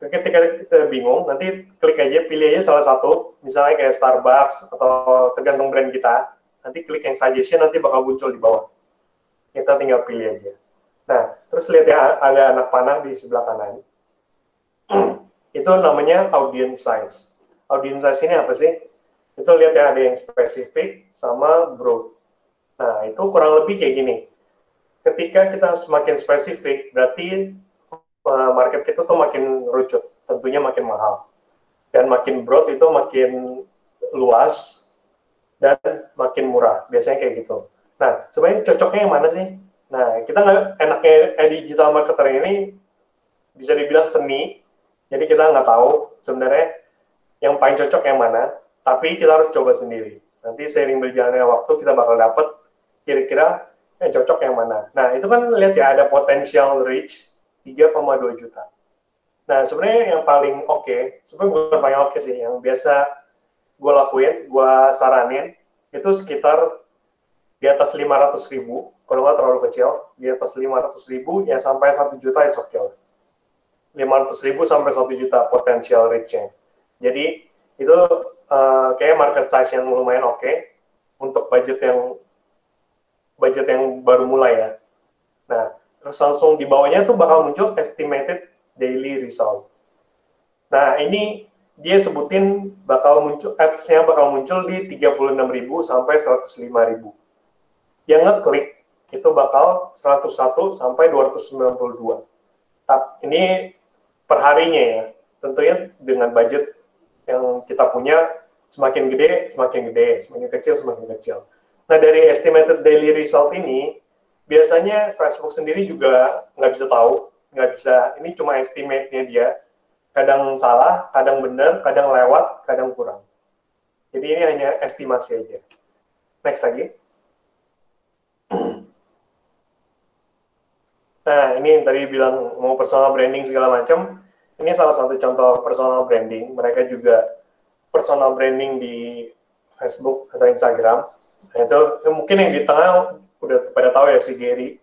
ketika kita bingung, nanti klik aja, pilih aja salah satu, misalnya kayak Starbucks, atau tergantung brand kita, nanti klik yang suggestion, nanti bakal muncul di bawah. Kita tinggal pilih aja. Nah, terus lihat ya, ada anak panah di sebelah kanan. Itu namanya audience size. Audience size ini apa sih? Itu lihat ya, ada yang spesifik sama broad. Nah, itu kurang lebih kayak gini. Ketika kita semakin spesifik, berarti market kita tuh makin rucut, tentunya makin mahal. Dan makin broad itu makin luas dan makin murah. Biasanya kayak gitu. Nah, sebenarnya cocoknya yang mana sih? Nah, kita nggak, enaknya digital marketer ini bisa dibilang seni, jadi kita nggak tahu sebenarnya yang paling cocok yang mana, tapi kita harus coba sendiri. Nanti seiring berjalannya waktu kita bakal dapet kira-kira yang cocok yang mana. Nah, itu kan lihat ya, ada potensial reach 3,2 juta. Nah, sebenarnya yang paling oke, sebenarnya bukan paling oke sih, yang biasa gue lakuin, gue saranin, itu sekitar di atas 500.000, kalau nggak terlalu kecil, di atas 500.000, ya sampai 1 juta it's okay. 500.000 sampai 1 juta potensial reach-nya. Jadi, itu kayak market size yang lumayan oke, untuk budget yang baru mulai ya. Nah, terus langsung di bawahnya tuh bakal muncul estimated daily result. Nah, ini dia sebutin bakal muncul, ads-nya bakal muncul di 36.000 sampai 105.000. Yang ngeklik itu bakal 101 sampai 292. Ini per harinya ya. Tentunya dengan budget yang kita punya, semakin gede, semakin gede, semakin kecil, semakin kecil. Nah, dari estimated daily result ini, biasanya Facebook sendiri juga nggak bisa tahu, nggak bisa, ini cuma estimate-nya dia. Kadang salah, kadang benar, kadang lewat, kadang kurang. Jadi ini hanya estimasi aja. Next lagi. Nah, ini yang tadi bilang mau personal branding segala macam. Ini salah satu contoh personal branding. Mereka juga personal branding di Facebook atau Instagram. Nah, itu mungkin yang di tengah udah pada tahu ya, si Gary.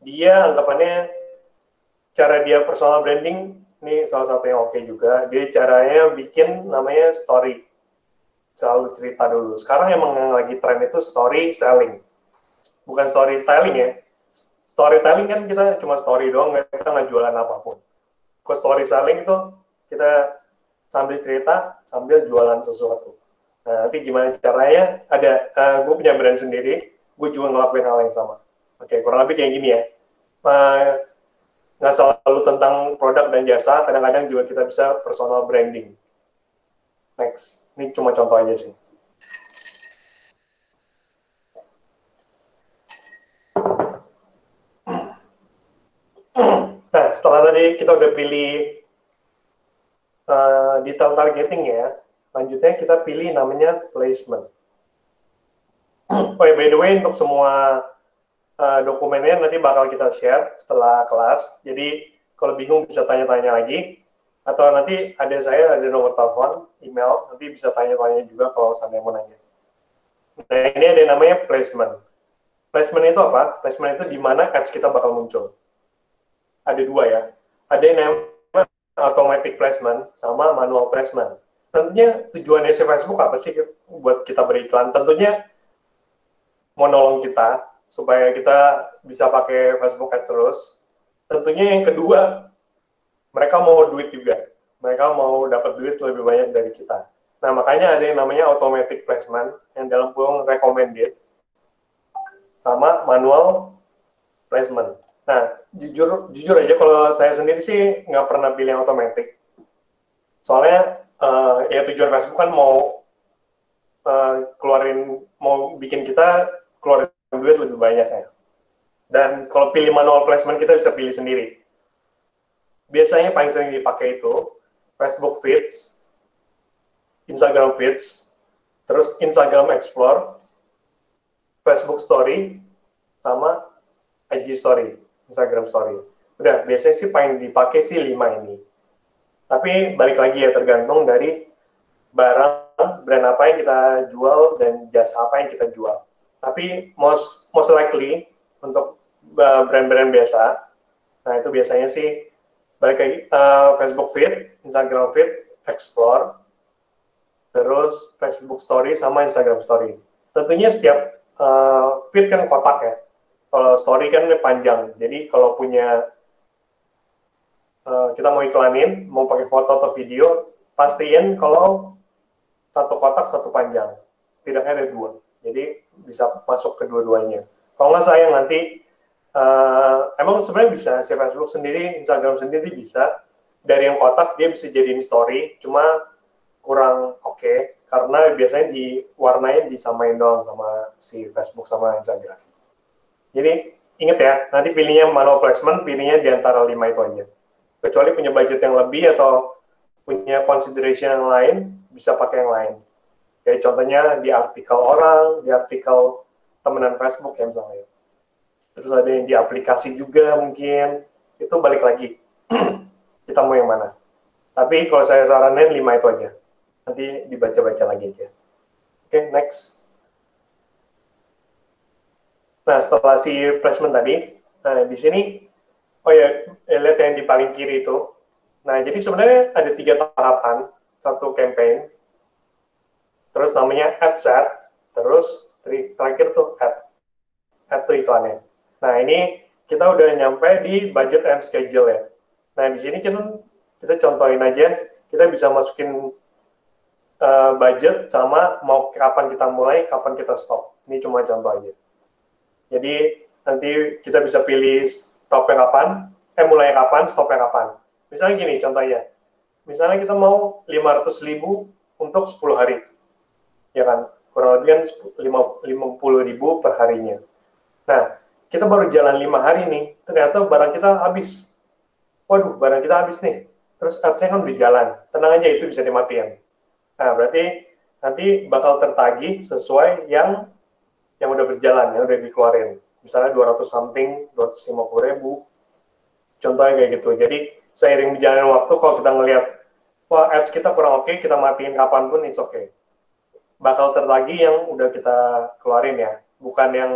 Dia anggapannya cara dia personal branding ini salah satu yang oke juga. Dia caranya bikin namanya story. Selalu cerita dulu. Sekarang emang yang lagi tren itu story selling. Bukan storytelling ya. Storytelling kan kita cuma story doang, kita nggak jualan apapun. Kalau story selling itu kita sambil cerita, sambil jualan sesuatu. Nah, nanti gimana caranya? Ada, gue punya brand sendiri, gue juga ngelakuin hal yang sama. Oke, kurang lebih kayak gini ya. Nggak selalu tentang produk dan jasa, kadang-kadang juga kita bisa personal branding. Next, ini cuma contoh aja sih. Nah, setelah tadi kita udah pilih detail targeting ya, lanjutnya kita pilih namanya placement. Oh ya, by the way, untuk semua dokumennya nanti bakal kita share setelah kelas. Jadi kalau bingung bisa tanya-tanya lagi, atau nanti ada nomor telepon, email, nanti bisa tanya-tanya juga kalau sampai mau nanya. Nah, ini ada yang namanya placement. Placement itu apa? Placement itu di mana ads kita bakal muncul. Ada dua ya. Ada yang namanya automatic placement sama manual placement. Tentunya tujuannya si Facebook apa sih buat kita beriklan? Tentunya mau nolong kita supaya kita bisa pakai Facebook Ads terus. Tentunya yang kedua, mereka mau duit juga. Mereka mau dapat duit lebih banyak dari kita. Nah, makanya ada yang namanya automatic placement yang dalam kurung recommended sama manual placement. Nah, jujur aja kalau saya sendiri sih nggak pernah pilih yang otomatis. Soalnya ya tujuan Facebook kan mau mau bikin kita keluarin duit lebih banyak ya. Dan kalau pilih manual placement kita bisa pilih sendiri. Biasanya paling sering dipakai itu Facebook Feeds, Instagram Feeds, terus Instagram Explore, Facebook Story, sama IG Story, Instagram Story. Udah, biasanya sih paling dipakai sih 5 ini. Tapi balik lagi ya, tergantung dari barang, brand apa yang kita jual, dan jasa apa yang kita jual. Tapi most likely, untuk brand-brand biasa, nah itu biasanya sih balik lagi Facebook Feed, Instagram Feed, Explore, terus Facebook Story sama Instagram Story. Tentunya setiap feed kan kotak ya. Kalau story kan panjang. Jadi kalau punya kita mau iklanin, mau pakai foto atau video, pastiin kalau satu kotak satu panjang. Setidaknya ada 2. Jadi bisa masuk ke dua-duanya. Kalau nggak sayang nanti emang sebenarnya bisa si Facebook sendiri, Instagram sendiri bisa. Dari yang kotak dia bisa jadiin story, cuma kurang oke, karena biasanya warnanya disamain doang sama si Facebook sama Instagram. Jadi inget ya, nanti pilihnya manual placement, pilihnya di antara 5 itu aja. Kecuali punya budget yang lebih atau punya consideration yang lain, bisa pakai yang lain. Kayak contohnya di artikel orang, di artikel temenan Facebook ya misalnya. Terus ada yang di aplikasi juga mungkin, itu balik lagi. Kita mau yang mana. Tapi kalau saya saranin 5 itu aja. Nanti dibaca-baca lagi aja. Oke, next. Nah, setelah si placement tadi, nah di sini, oh ya, lihat yang di paling kiri itu. Nah, jadi sebenarnya ada 3 tahapan, satu campaign, terus namanya ad set, terus terakhir tuh ad tuh iklannya. Nah, ini kita udah nyampe di budget and schedule ya. Nah, di sini kita contohin aja, kita bisa masukin budget sama mau kapan kita mulai, kapan kita stop. Ini cuma contoh aja. Jadi nanti kita bisa pilih stopnya kapan, mulai kapan, stopnya kapan. Misalnya gini contohnya, misalnya kita mau 500.000 untuk 10 hari, ya kan? Kurang lebih kan 50.000 per harinya. Nah, kita baru jalan 5 hari nih, ternyata barang kita habis. Waduh, barang kita habis nih. Terus ads-nya kan udah jalan. Tenang aja, itu bisa dimatiin. Nah, berarti nanti bakal tertagih sesuai yang udah berjalan, yang udah dikeluarin. Misalnya 200 something, 250.000. Contohnya kayak gitu. Jadi, seiring berjalannya waktu, kalau kita ngelihat, wah, ads kita kurang oke, kita matiin kapanpun, it's okay. Bakal tertagih yang udah kita keluarin ya. Bukan yang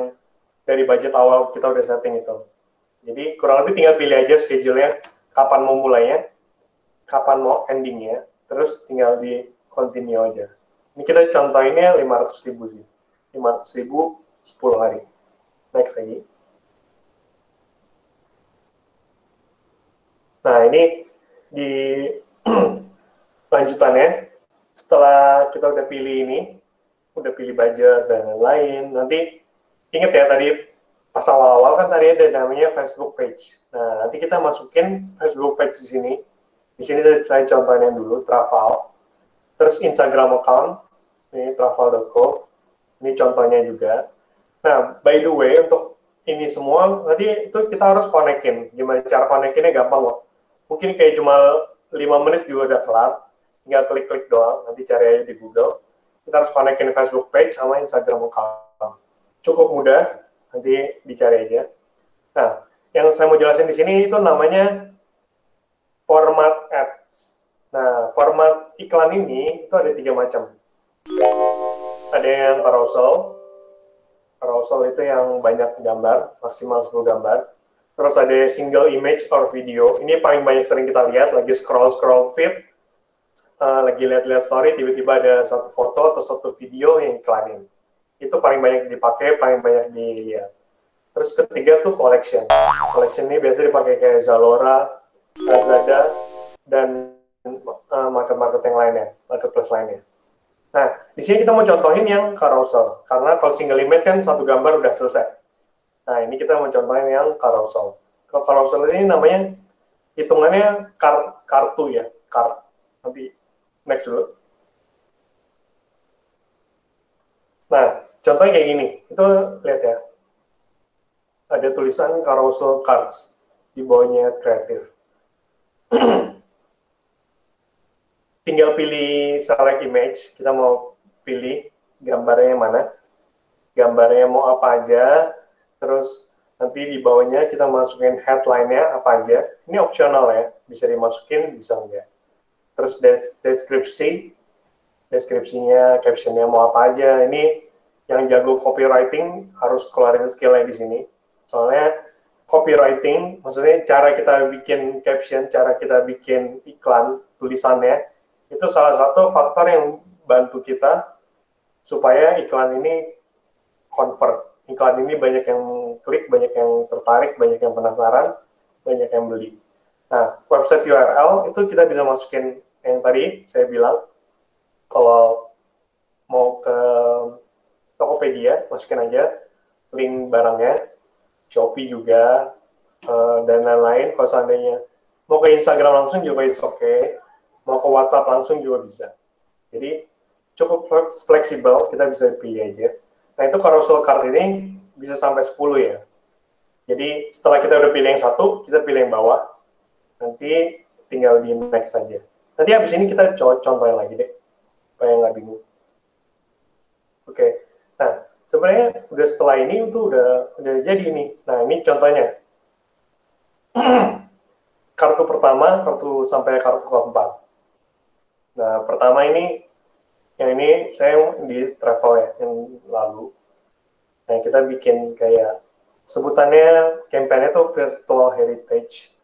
dari budget awal kita udah setting itu. Jadi, kurang lebih tinggal pilih aja schedule-nya, kapan mau mulainya, kapan mau endingnya, terus tinggal di continue aja. Ini kita contohinnya 500.000 sih. 500.000 10 hari. Next lagi. Nah, ini di lanjutannya, setelah kita udah pilih ini, udah pilih budget dan lain-lain, nanti ingat ya tadi pas awal-awal kan tadi ada namanya Facebook page. Nah, nanti kita masukin Facebook page di sini. Di sini saya contohnya dulu, Travel. Terus Instagram account, ini travel.co. Ini contohnya juga. Nah, by the way, untuk ini semua, nanti itu kita harus konekin. Gimana cara konekinnya gampang loh. Mungkin kayak cuma 5 menit juga udah kelar. Tinggal klik-klik doang, nanti cari aja di Google. Kita harus konekin Facebook page sama Instagram account. Cukup mudah, nanti dicari aja. Nah, yang saya mau jelasin di sini itu namanya format ads. Nah, format iklan ini itu ada 3 macam. Ada yang carousel. Carousel itu yang banyak gambar, maksimal 10 gambar. Terus ada single image or video. Ini paling banyak sering kita lihat, lagi scroll feed, lagi lihat-lihat story, tiba-tiba ada satu foto atau satu video yang iklanin. Itu paling banyak dipakai, paling banyak dilihat. Terus ketiga tuh collection. Collection ini biasanya dipakai kayak Zalora, Lazada, dan market-market yang lainnya, marketplace lainnya. Nah, di sini kita mau contohin yang carousel, karena kalau single image kan satu gambar udah selesai. Nah, ini kita mau contohin yang carousel. Kalau carousel ini namanya hitungannya kartu ya, card. Nanti next dulu. Nah, contohnya kayak gini. Itu lihat ya. Ada tulisan carousel cards di bawahnya kreatif. Tinggal pilih select image, kita mau pilih gambarnya yang mana, gambarnya mau apa aja, terus nanti di bawahnya kita masukin headline-nya apa aja. Ini opsional ya, bisa dimasukin, bisa enggak. Terus deskripsinya, captionnya mau apa aja. Ini yang jago copywriting harus keluarin skill-nya di sini. Soalnya copywriting, maksudnya cara kita bikin caption, cara kita bikin iklan, tulisannya, itu salah satu faktor yang bantu kita supaya iklan ini convert. Iklan ini banyak yang klik, banyak yang tertarik, banyak yang penasaran, banyak yang beli. Nah, website URL itu kita bisa masukin yang tadi saya bilang, kalau mau ke Tokopedia, masukin aja link barangnya, Shopee juga, dan lain-lain. Kalau seandainya mau ke Instagram langsung juga it's okay, mau ke WhatsApp langsung juga bisa. Jadi cukup fleksibel, kita bisa pilih aja. Nah itu carousel card ini bisa sampai 10 ya. Jadi setelah kita udah pilih yang satu, kita pilih yang bawah. Nanti tinggal di next saja. Nanti habis ini kita contohin lagi deh, supaya nggak bingung. Oke. Nah sebenarnya udah setelah ini itu udah jadi ini. Nah ini contohnya. Kartu pertama, kartu sampai kartu keempat. Nah, pertama ini, yang ini saya di travel ya, yang lalu. Nah, kita bikin kayak, sebutannya, campaign-nya tuh Virtual Heritage.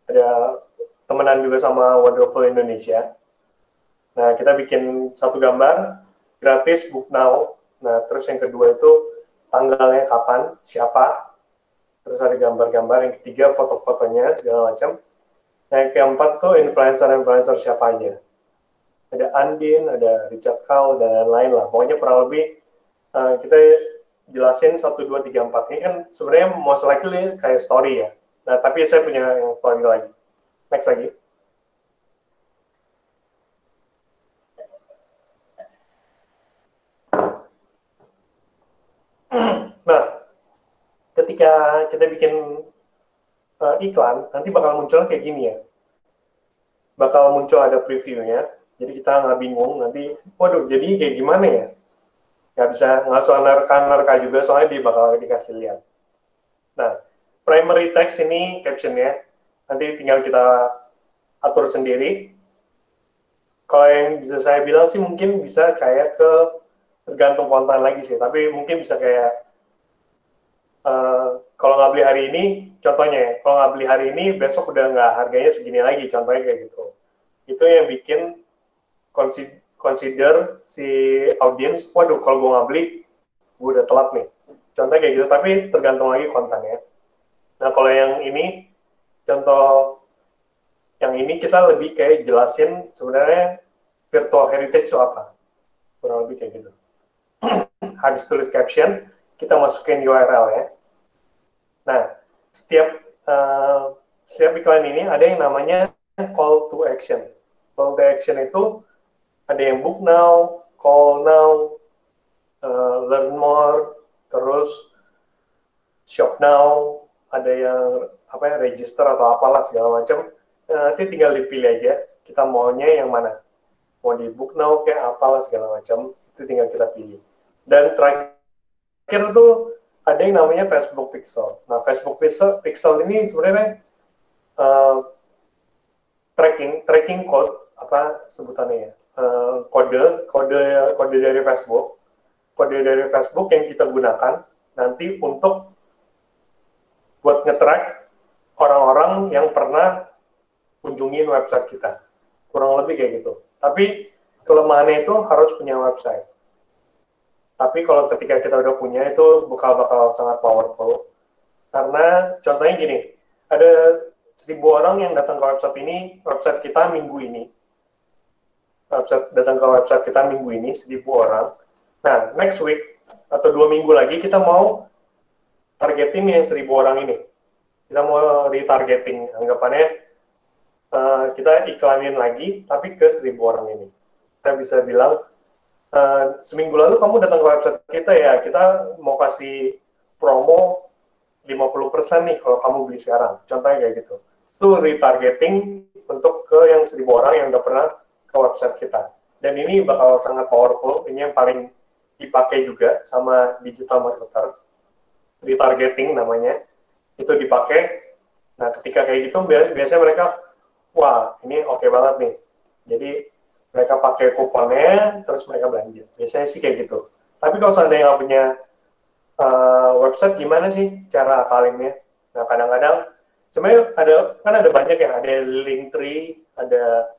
Ada temenan juga sama Wonderful Indonesia. Nah, kita bikin satu gambar, gratis, book now. Nah, terus yang kedua itu, tanggalnya kapan, siapa. Terus ada gambar-gambar, yang ketiga foto-fotonya, segala macam. Nah, yang keempat tuh influencer-influencer siapa aja. Ada Andin, ada Richard Kau, dan lain-lain lah. Pokoknya kurang lebih kita jelasin 1, 2, 3, 4. Ini kan sebenarnya most likely kayak story ya. Nah, tapi saya punya yang story lagi. Next lagi. Nah, ketika kita bikin iklan, nanti bakal muncul kayak gini ya. Bakal muncul ada previewnya. Jadi kita nggak bingung nanti, waduh, jadi kayak gimana ya? Nggak bisa ngasih nerka juga, soalnya dia bakal dikasih lihat. Nah, primary text ini captionnya, nanti tinggal kita atur sendiri. Kalau yang bisa saya bilang sih mungkin bisa kayak ke tergantung konten lagi sih, tapi mungkin bisa kayak kalau nggak beli hari ini, contohnya ya, kalau nggak beli hari ini, besok udah nggak harganya segini lagi, contohnya kayak gitu. Itu yang bikin consider si audiens, waduh kalau gue nggak beli, gue udah telat nih. Contohnya kayak gitu, tapi tergantung lagi kontennya. Nah kalau yang ini, contoh yang ini kita lebih kayak jelasin sebenarnya virtual heritage itu apa. Kurang lebih kayak gitu. Habis tulis caption, kita masukin URL ya. Nah, setiap iklan ini ada yang namanya call to action. Call to action itu ada yang book now, call now, learn more, terus shop now, ada yang register atau apalah segala macam. Nanti tinggal dipilih aja kita maunya yang mana. Mau di book now kayak apalah segala macam, itu tinggal kita pilih. Dan terakhir tuh ada yang namanya Facebook Pixel. Nah, Facebook Pixel ini sebenarnya tracking code, apa sebutannya ya? Kode dari Facebook yang kita gunakan nanti untuk buat nge-track orang-orang yang pernah kunjungin website kita, kurang lebih kayak gitu. Tapi kelemahannya itu harus punya website. Tapi kalau ketika kita udah punya itu bakal sangat powerful. Karena contohnya gini, ada 1.000 orang yang datang ke website kita minggu ini. Datang ke website kita minggu ini 1.000 orang. Nah, next week atau 2 minggu lagi kita mau targetin yang 1.000 orang ini. kita mau retargeting, anggapannya kita iklanin lagi, tapi ke 1.000 orang ini. Kita bisa bilang, seminggu lalu kamu datang ke website kita ya, kita mau kasih promo 50% nih kalau kamu beli sekarang. Contohnya kayak gitu. Itu retargeting untuk ke yang 1.000 orang yang udah pernah ke website kita. Dan ini bakal sangat powerful, ini yang paling dipakai juga sama digital marketer. Retargeting namanya, itu dipakai. Nah, ketika kayak gitu, biasanya mereka, wah, ini oke banget nih. Jadi, mereka pakai kuponnya, terus mereka belanja. Biasanya sih kayak gitu. Tapi kalau seandainya nggak punya website, gimana sih cara akalinnya? Nah, kadang-kadang, sebenarnya ada banyak ya, ada Linktree, ada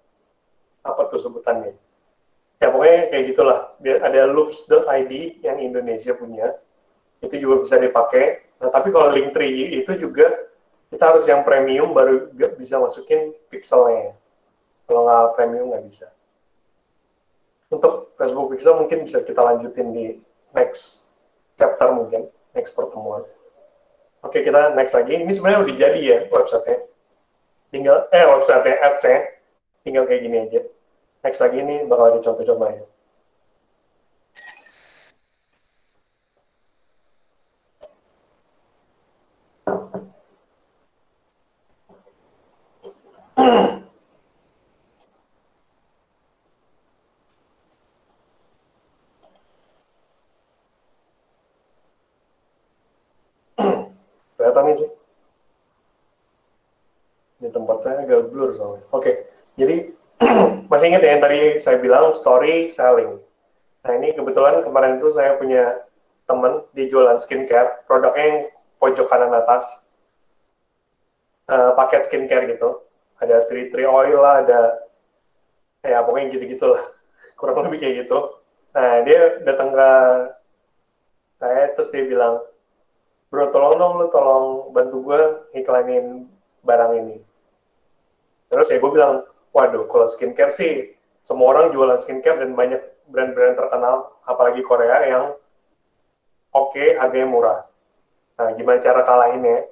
apa tuh sebutannya. Ya, pokoknya kayak gitulah. Ada loops.id yang Indonesia punya. Itu juga bisa dipakai. Nah, tapi kalau Linktree itu juga kita harus yang premium baru bisa masukin pixelnya. Kalau nggak premium nggak bisa. Untuk Facebook Pixel mungkin bisa kita lanjutin di next chapter mungkin, next pertemuan. Oke, kita next lagi. Ini sebenarnya udah jadi ya website-nya. Tinggal, website-nya, ads-nya. Tinggal kayak gini aja. Next lagi ini bakal ada contoh-contohnya. Kelihatan nih sih. Di tempat saya agak blur soalnya. Oke, jadi masih ingat ya yang tadi saya bilang story selling. Nah ini kebetulan kemarin itu saya punya temen di jualan skincare, produknya yang pojok kanan atas, paket skincare gitu. Ada tea tree oil lah, ada ya pokoknya gitu-gitu lah, kurang lebih kayak gitu. Nah dia datang ke saya terus dia bilang, bro tolong dong lu tolong bantu gue iklanin barang ini. Terus ya gue bilang, waduh kalau skincare sih semua orang jualan skincare dan banyak brand-brand terkenal, apalagi Korea yang oke, harganya murah. Nah gimana cara kalahinnya?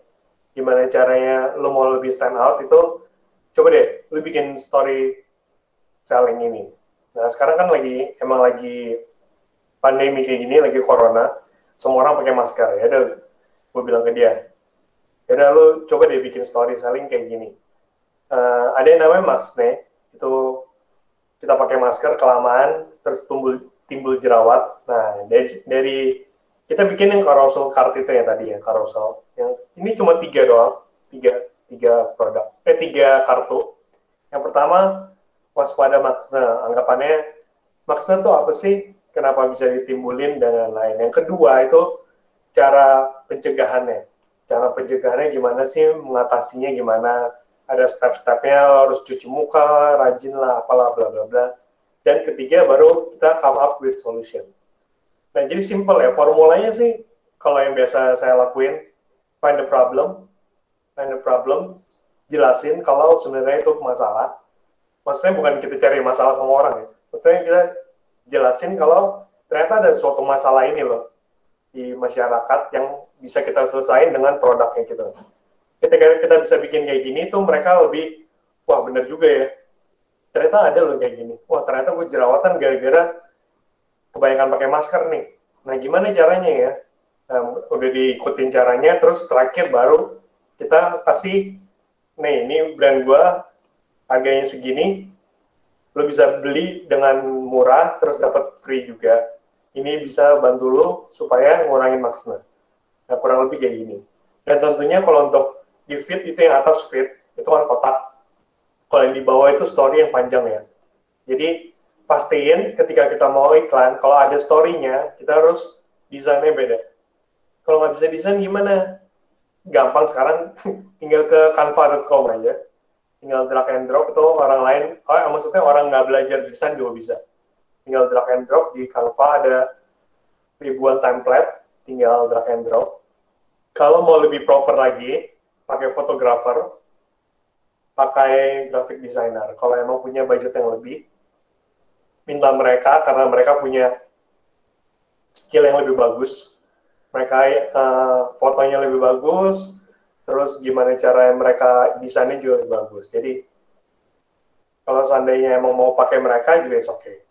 Gimana caranya lu mau lebih stand out itu, coba deh lu bikin story selling ini. Nah sekarang kan emang lagi pandemi kayak gini, lagi corona, semua orang pakai masker. Ya udah, gue bilang ke dia, ya udah lu coba deh bikin story selling kayak gini. Ada yang namanya maskne, itu kita pakai masker kelamaan terus timbul jerawat. Nah dari kita bikin yang carousel cart itu ya tadi ya, carousel. Yang ini cuma 3 doang, tiga produk, 3 kartu. Yang pertama waspada maksna, anggapannya maksna itu apa sih? Kenapa bisa ditimbulin dan lain-lain. Yang kedua itu cara pencegahannya. Cara pencegahannya gimana sih, mengatasinya gimana? Ada step-stepnya, harus cuci muka, rajin lah, apalah, bla bla bla. Dan ketiga baru kita come up with solution. Nah jadi simple ya, formulanya sih kalau yang biasa saya lakuin, find the problem, jelasin kalau sebenarnya itu masalah. Maksudnya bukan kita cari masalah sama orang ya, maksudnya kita jelasin kalau ternyata ada suatu masalah ini loh di masyarakat yang bisa kita selesaikan dengan produknya gitu. Ketika kita bisa bikin kayak gini tuh mereka lebih, wah bener juga ya, ternyata ada loh kayak gini. Wah ternyata gue jerawatan gara-gara kebanyakan pakai masker nih. Nah gimana caranya ya? Nah, udah diikutin caranya, terus terakhir baru kita kasih, nih ini brand gue harganya segini, lo bisa beli dengan murah, terus dapat free juga. Ini bisa bantu lo supaya ngurangin maksna. Nah kurang lebih kayak gini. Dan tentunya kalau untuk di feed itu yang atas feed, itu kan kotak. Kalau yang di bawah itu story yang panjang ya. Jadi pastiin ketika kita mau iklan, kalau ada story-nya, kita harus desainnya beda. Kalau nggak bisa desain gimana? Gampang sekarang, tinggal ke canva.com aja. Tinggal drag and drop, itu orang lain, maksudnya orang nggak belajar desain juga bisa. Tinggal drag and drop, di Canva ada ribuan template, tinggal drag and drop. Kalau mau lebih proper lagi, pakai fotografer, pakai graphic designer. Kalau emang punya budget yang lebih, minta mereka, karena mereka punya skill yang lebih bagus, mereka fotonya lebih bagus, terus gimana cara mereka desainnya juga bagus. Jadi kalau seandainya emang mau pakai mereka juga is okay.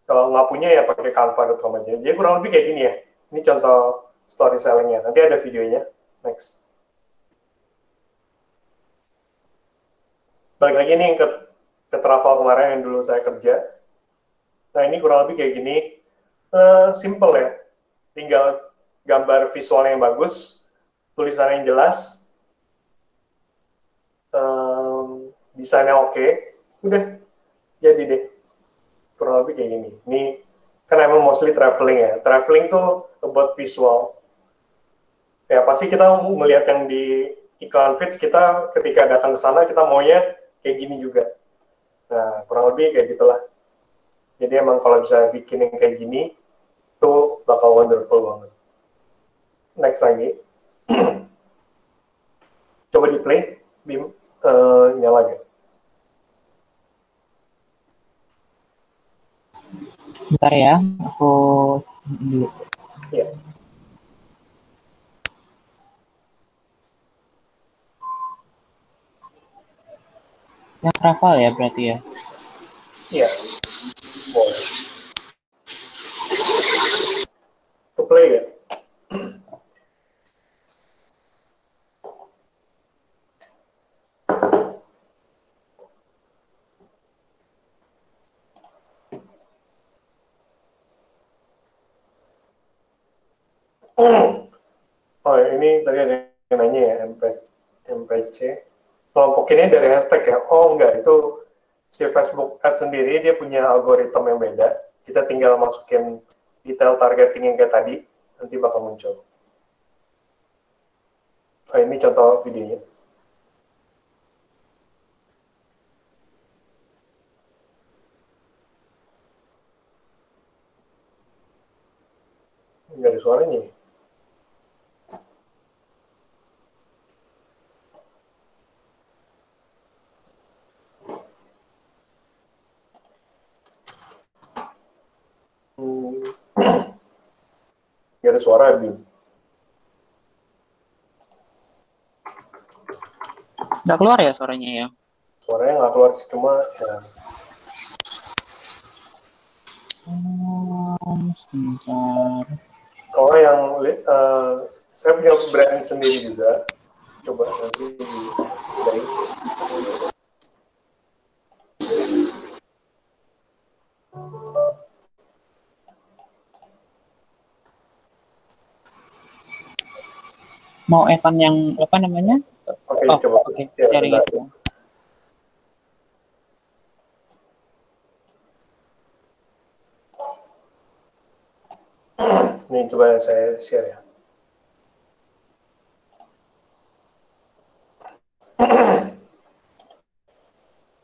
Kalau nggak punya ya pakai Canva.com aja. Jadi kurang lebih kayak gini ya. Ini contoh story sellingnya. Nanti ada videonya. Next. Balik lagi nih ke travel kemarin yang dulu saya kerja. Nah ini kurang lebih kayak gini. Simple ya. Tinggal gambar visualnya yang bagus, tulisannya yang jelas, desainnya oke, udah jadi deh. Kurang lebih kayak gini. Ini kan emang mostly traveling ya. Traveling tuh about visual. Ya pasti kita melihat yang di iklan Fits, kita ketika datang ke sana kita maunya kayak gini juga. Nah kurang lebih kayak gitulah. Jadi emang kalau bisa bikin yang kayak gini, tuh bakal wonderful banget. Next lagi. Coba di play, Bim, nyala gak? Bentar ya, aku dulu. Iya. Yang travel ya berarti ya. Iya. Boleh. Ke play ya? Oh ini tadi ada yang nanya ya, MPC. Kelompokinnya dari hashtag ya? Oh enggak, itu si Facebook Ads sendiri dia punya algoritma yang beda. Kita tinggal masukin detail targeting yang kayak tadi, nanti bakal muncul. Oh ini contoh videonya. Nggak ada suaranya. Nggak ada suara, Bim. Nggak keluar ya suaranya ya? Suaranya nggak keluar sih, cuma ya. Sebentar. Kalau yang saya punya brand sendiri juga. Coba nanti dari Mau Evan yang apa namanya? Oke, Oh, coba. oke. Ya, Sharing bentar. itu. Ini coba saya share ya.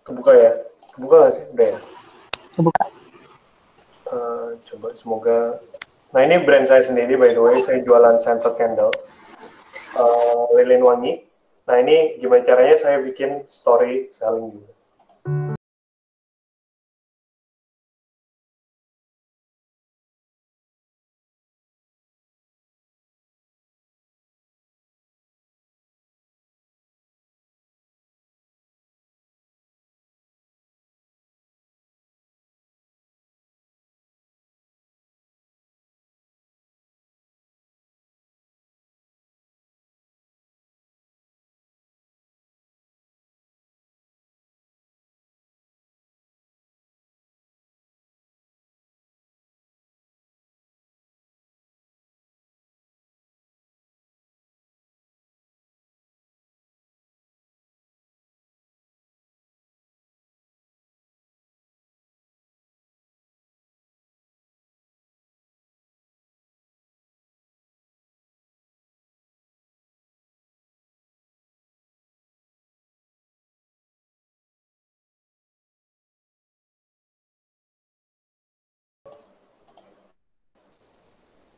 Kebuka ya? Kebuka nggak sih? Udah ya? Kebuka. Coba semoga. Nah ini brand saya sendiri by the way, saya jualan scented candle, lilin wangi. Nah ini gimana caranya saya bikin story selling juga.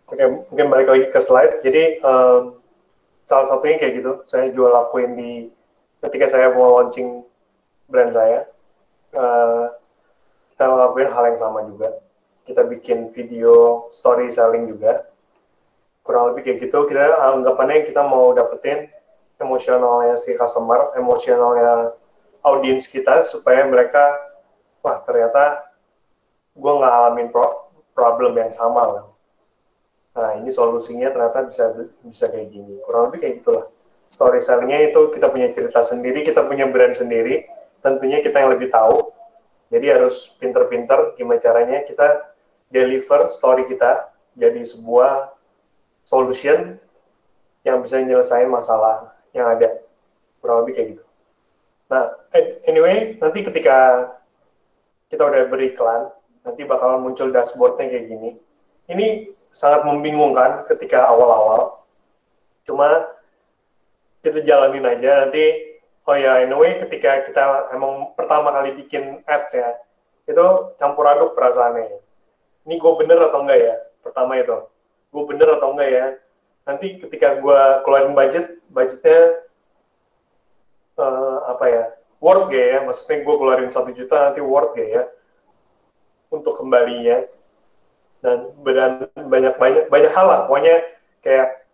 Oke, mungkin balik lagi ke slide. Jadi salah satunya kayak gitu, saya jual lakuin ketika saya mau launching brand saya, kita ngelakuin hal yang sama juga. Kita bikin video story selling juga. Kurang lebih kayak gitu, kita anggapannya kita mau dapetin emosionalnya si customer, emosionalnya audiens kita, supaya mereka, wah ternyata gue nggak alamin problem yang sama lah. Nah ini solusinya ternyata bisa kayak gini, kurang lebih kayak gitulah. Storytellingnya itu kita punya cerita sendiri, kita punya brand sendiri, tentunya kita yang lebih tahu. Jadi harus pinter-pinter gimana caranya kita deliver story kita jadi sebuah solution yang bisa nyelesain masalah yang ada. Kurang lebih kayak gitu. Nah, anyway, nanti ketika kita udah beriklan, nanti bakal muncul dashboardnya kayak gini. Ini sangat membingungkan ketika awal-awal. Cuma kita jalanin aja nanti. Oh ya, anyway, ketika kita emang pertama kali bikin ads ya, itu campur aduk perasaannya. Ini gue bener atau enggak ya? Pertama itu, gue bener atau enggak ya? Nanti ketika gue keluarin budgetnya apa ya? Worth gak ya? Maksudnya gue keluarin 1 juta, nanti worth gak ya? Untuk kembalinya. Dan banyak hal lah. Pokoknya kayak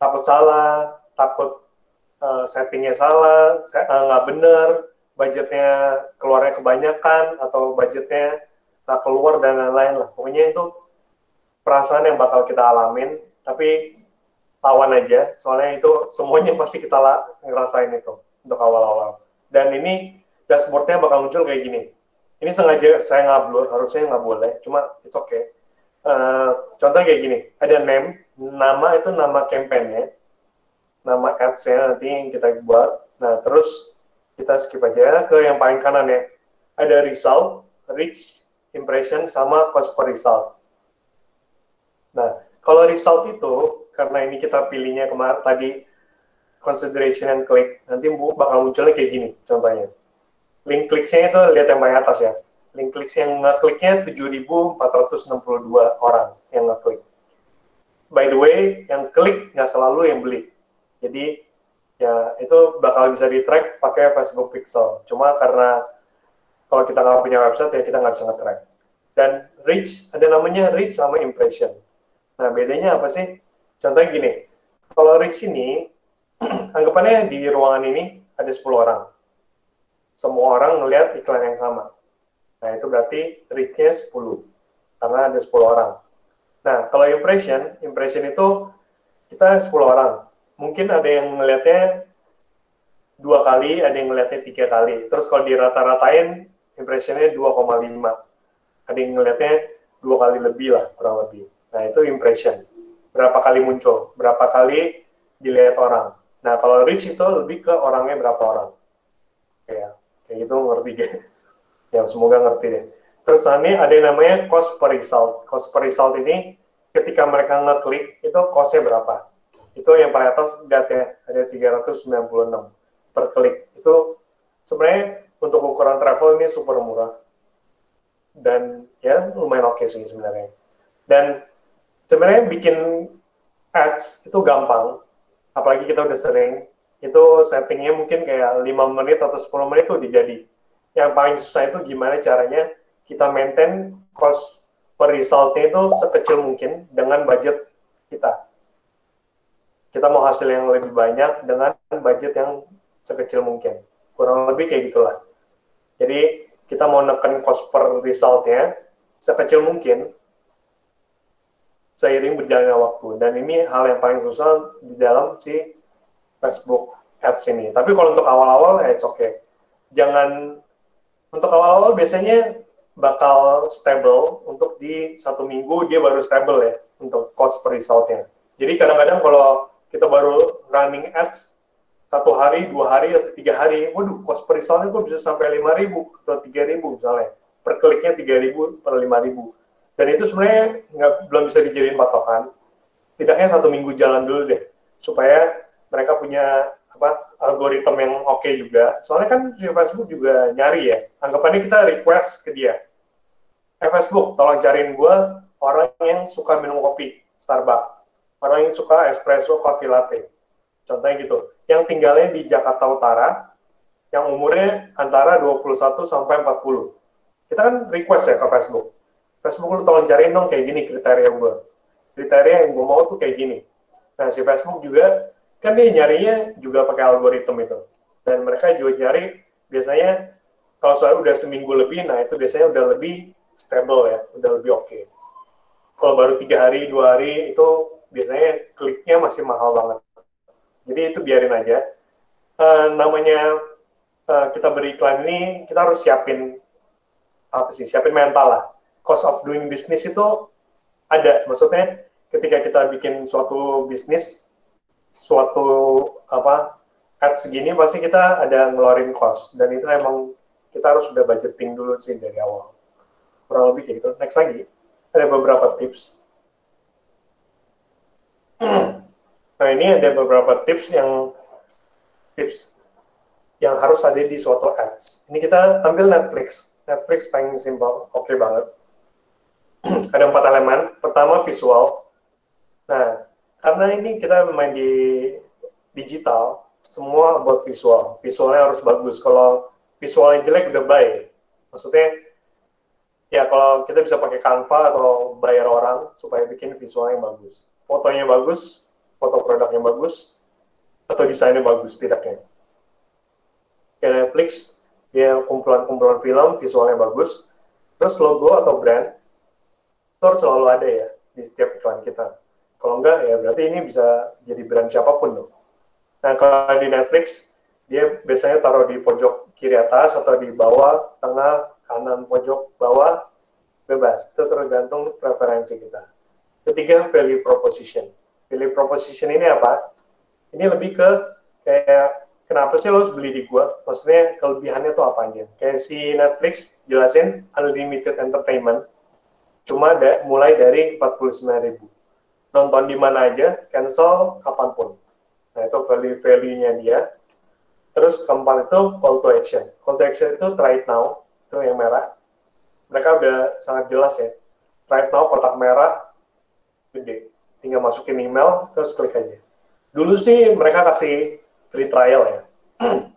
takut salah, takut settingnya salah, nggak bener, budgetnya keluarnya kebanyakan, atau budgetnya nggak keluar, dan lain-lain lah. Pokoknya itu perasaan yang bakal kita alamin, tapi lawan aja, soalnya itu semuanya pasti kita ngerasain itu, untuk awal-awal. Dan ini dashboardnya bakal muncul kayak gini. Ini sengaja saya nggak-blur, harusnya nggak boleh, cuma it's okay. Contohnya kayak gini, ada nama itu nama campaign-nya, nama ads-nya nanti yang kita buat. Nah, terus kita skip aja ke yang paling kanan ya. Ada result, reach, impression, sama cost per result. Nah, kalau result itu, karena ini kita pilihnya kemarin tadi, consideration and click, nanti bakal munculnya kayak gini contohnya. Link kliknya itu lihat yang paling atas ya. Link klik yang ngekliknya 7.462 orang yang ngeklik. By the way, yang klik nggak selalu yang beli. Jadi ya itu bakal bisa di-track pakai Facebook Pixel. Cuma karena kalau kita nggak punya website ya kita nggak bisa nge-track. Dan reach, ada namanya reach sama impression. Nah bedanya apa sih? Contohnya gini, kalau reach ini, anggapannya di ruangan ini ada 10 orang. Semua orang ngelihat iklan yang sama. Nah itu berarti reach-nya 10, karena ada 10 orang. Nah kalau impression itu kita 10 orang. Mungkin ada yang ngelihatnya 2 kali, ada yang ngelihatnya 3 kali. Terus kalau dirata-ratain, impressionnya 2,5. Ada yang ngelihatnya 2 kali lebih lah, kurang lebih. Nah, itu impression. Berapa kali muncul, berapa kali dilihat orang. Nah, kalau reach itu lebih ke orangnya berapa orang. Kayak gitu ngerti deh. Ya, semoga ngerti deh. Terus ini ada yang namanya cost per result. Cost per result ini, ketika mereka ngeklik, itu cost-nya berapa. Itu yang paling atas lihatnya ada 396 per klik. Itu sebenarnya untuk ukuran travel ini super murah dan ya lumayan oke sih sebenarnya. Dan sebenarnya bikin ads itu gampang, apalagi kita udah sering. Itu settingnya mungkin kayak 5 menit atau 10 menit itu udah jadi. Yang paling susah itu gimana caranya kita maintain cost per resultnya itu sekecil mungkin dengan budget kita. Kita mau hasil yang lebih banyak dengan budget yang sekecil mungkin. Kurang lebih kayak gitulah. Jadi, kita mau neken cost per resultnya sekecil mungkin seiring berjalannya waktu. Dan ini hal yang paling susah di dalam si Facebook Ads ini. Tapi kalau untuk awal-awal, it's okay. Untuk awal-awal biasanya bakal stable. Untuk di 1 minggu, dia baru stable ya, untuk cost per resultnya. Jadi kadang-kadang kalau kita baru running ads 1 hari, 2 hari, atau 3 hari, waduh, cost per resultnya kok bisa sampai 5.000 atau 3.000 misalnya. Per kliknya 3.000 per 5.000. Dan itu sebenarnya belum bisa dijadiin patokan. Tidaknya 1 minggu jalan dulu deh, supaya mereka punya algoritma yang oke juga. Soalnya kan si Facebook juga nyari ya. Anggapannya kita request ke dia. Facebook, tolong cariin gue orang yang suka minum kopi, Starbucks. Orang yang suka espresso coffee latte. Contohnya gitu. Yang tinggalnya di Jakarta Utara, yang umurnya antara 21 sampai 40. Kita kan request ya ke Facebook. Facebook lu tolong cariin dong kayak gini kriteria gue. Kriteria yang gue mau tuh kayak gini. Nah, si Facebook juga kan dia nyarinya juga pakai algoritma itu. Dan mereka juga nyari biasanya kalau soal udah seminggu lebih, nah itu biasanya udah lebih stable ya, udah lebih oke. Kalau baru 3 hari, 2 hari itu biasanya kliknya masih mahal banget. Jadi itu biarin aja. Namanya kita beriklan ini, kita harus siapin apa sih? Siapin mental lah. Cost of doing business itu ada. Maksudnya ketika kita bikin suatu bisnis, suatu apa ads segini pasti kita ada ngeluarin cost dan itu emang kita harus sudah budgeting dulu sih dari awal. Kurang lebih kayak gitu. Next lagi ada beberapa tips. Nah ini ada beberapa tips yang harus ada di suatu ads. Ini kita ambil Netflix. Netflix paling simpel, oke banget. Ada 4 elemen. Pertama visual. Nah, karena ini kita main di digital, semua buat visual. Visualnya harus bagus. Kalau visualnya jelek udah bye. Maksudnya, ya kalau kita bisa pakai Canva atau bayar orang supaya bikin visualnya bagus. Fotonya bagus, foto produknya bagus, atau desainnya bagus, tidaknya. Kayak Netflix, dia kumpulan-kumpulan film, visualnya bagus. Terus logo atau brand, itu harus selalu ada ya di setiap iklan kita. Kalau enggak, ya berarti ini bisa jadi brand siapapun dong. Nah, kalau di Netflix, dia biasanya taruh di pojok kiri atas atau di bawah, tengah, kanan, pojok, bawah, bebas. Itu tergantung preferensi kita. Ketiga, value proposition. Value proposition ini apa? Ini lebih ke kayak, kenapa sih lo harus beli di gua? Maksudnya kelebihannya tuh apa aja? Kayak si Netflix jelasin unlimited entertainment, cuma mulai dari 49.000. Nonton di mana aja, cancel kapanpun. Nah, itu value-nya dia. Terus keempat itu call to action. Call to action itu try it now, itu yang merah. Mereka udah sangat jelas ya. Try it now, kotak merah, gede. Tinggal masukin email, terus klik aja. Dulu sih mereka kasih free trial ya.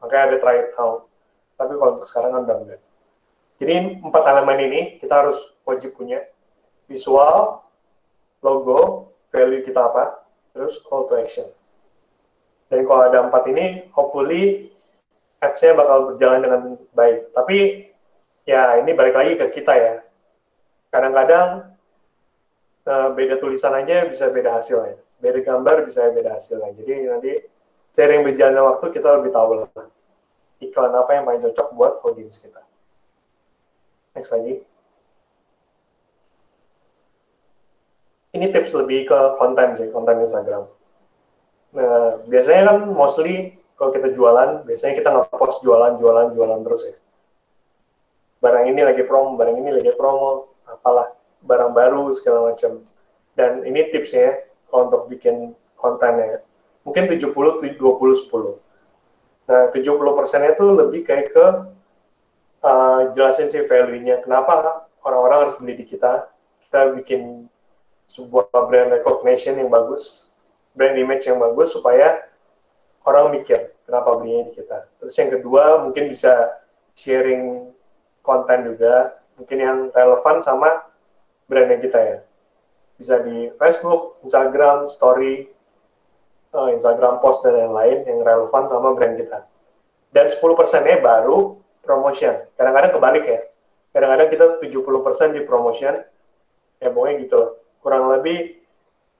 Makanya ada try it now. Tapi kalau untuk sekarang kan udah enggak. Jadi 4 elemen ini kita harus wajib punya. Visual, logo, value kita apa, terus call to action. Dan kalau ada 4 ini, hopefully ads-nya bakal berjalan dengan baik. Tapi ya ini balik lagi ke kita ya. Kadang-kadang beda tulisan aja bisa beda hasilnya. Beda gambar bisa beda hasilnya. Jadi nanti seiring berjalannya waktu kita lebih tahu lah iklan apa yang paling cocok buat audience kita. Next lagi. Ini tips lebih ke konten sih, konten Instagram. Nah, biasanya kan mostly kalau kita jualan, biasanya kita nge-post jualan terus ya. Barang ini lagi promo, apalah, barang baru segala macam. Dan ini tipsnya kalau untuk bikin kontennya. Mungkin 70, 20, 10. Nah, 70%-nya itu lebih kayak ke jelasin sih value-nya. Kenapa orang-orang harus beli di kita. Kita bikin sebuah brand recognition yang bagus, brand image yang bagus, supaya orang mikir kenapa belinya di kita. Terus yang kedua, mungkin bisa sharing konten juga, mungkin yang relevan sama brandnya kita ya. Bisa di Facebook, Instagram, Story, Instagram post, dan lain-lain yang relevan sama brand kita. Dan 10%-nya baru promotion. Kadang-kadang kebalik ya. Kadang-kadang kita 70% di promotion, ya pokoknya gitu loh. Kurang lebih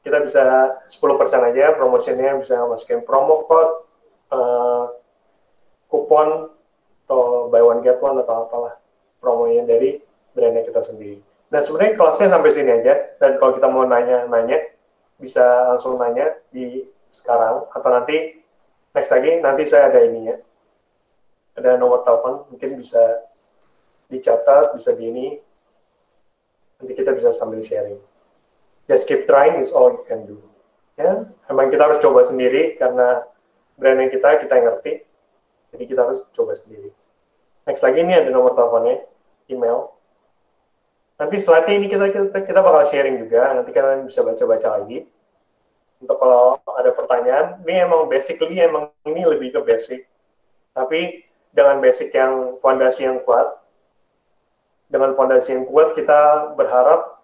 kita bisa 10% aja promotionnya, bisa masukin promo code, kupon, atau buy one get one atau apalah promonya dari brandnya kita sendiri. Nah sebenarnya kelasnya sampai sini aja, dan kalau kita mau nanya-nanya bisa langsung nanya di sekarang atau nanti next lagi, nanti saya ada ininya, ada nomor telepon, mungkin bisa dicatat, bisa di ini, nanti kita bisa sambil sharing. Just keep trying is all you can do. Ya, emang kita harus coba sendiri karena brand yang kita ngerti, jadi kita harus coba sendiri. Next lagi ini ada nomor teleponnya, email. Nanti slide-nya ini kita bakal sharing juga, nanti kalian bisa baca-baca lagi. Untuk kalau ada pertanyaan, ini emang basically emang ini lebih ke basic, tapi dengan basic yang fondasi yang kuat, dengan fondasi yang kuat kita berharap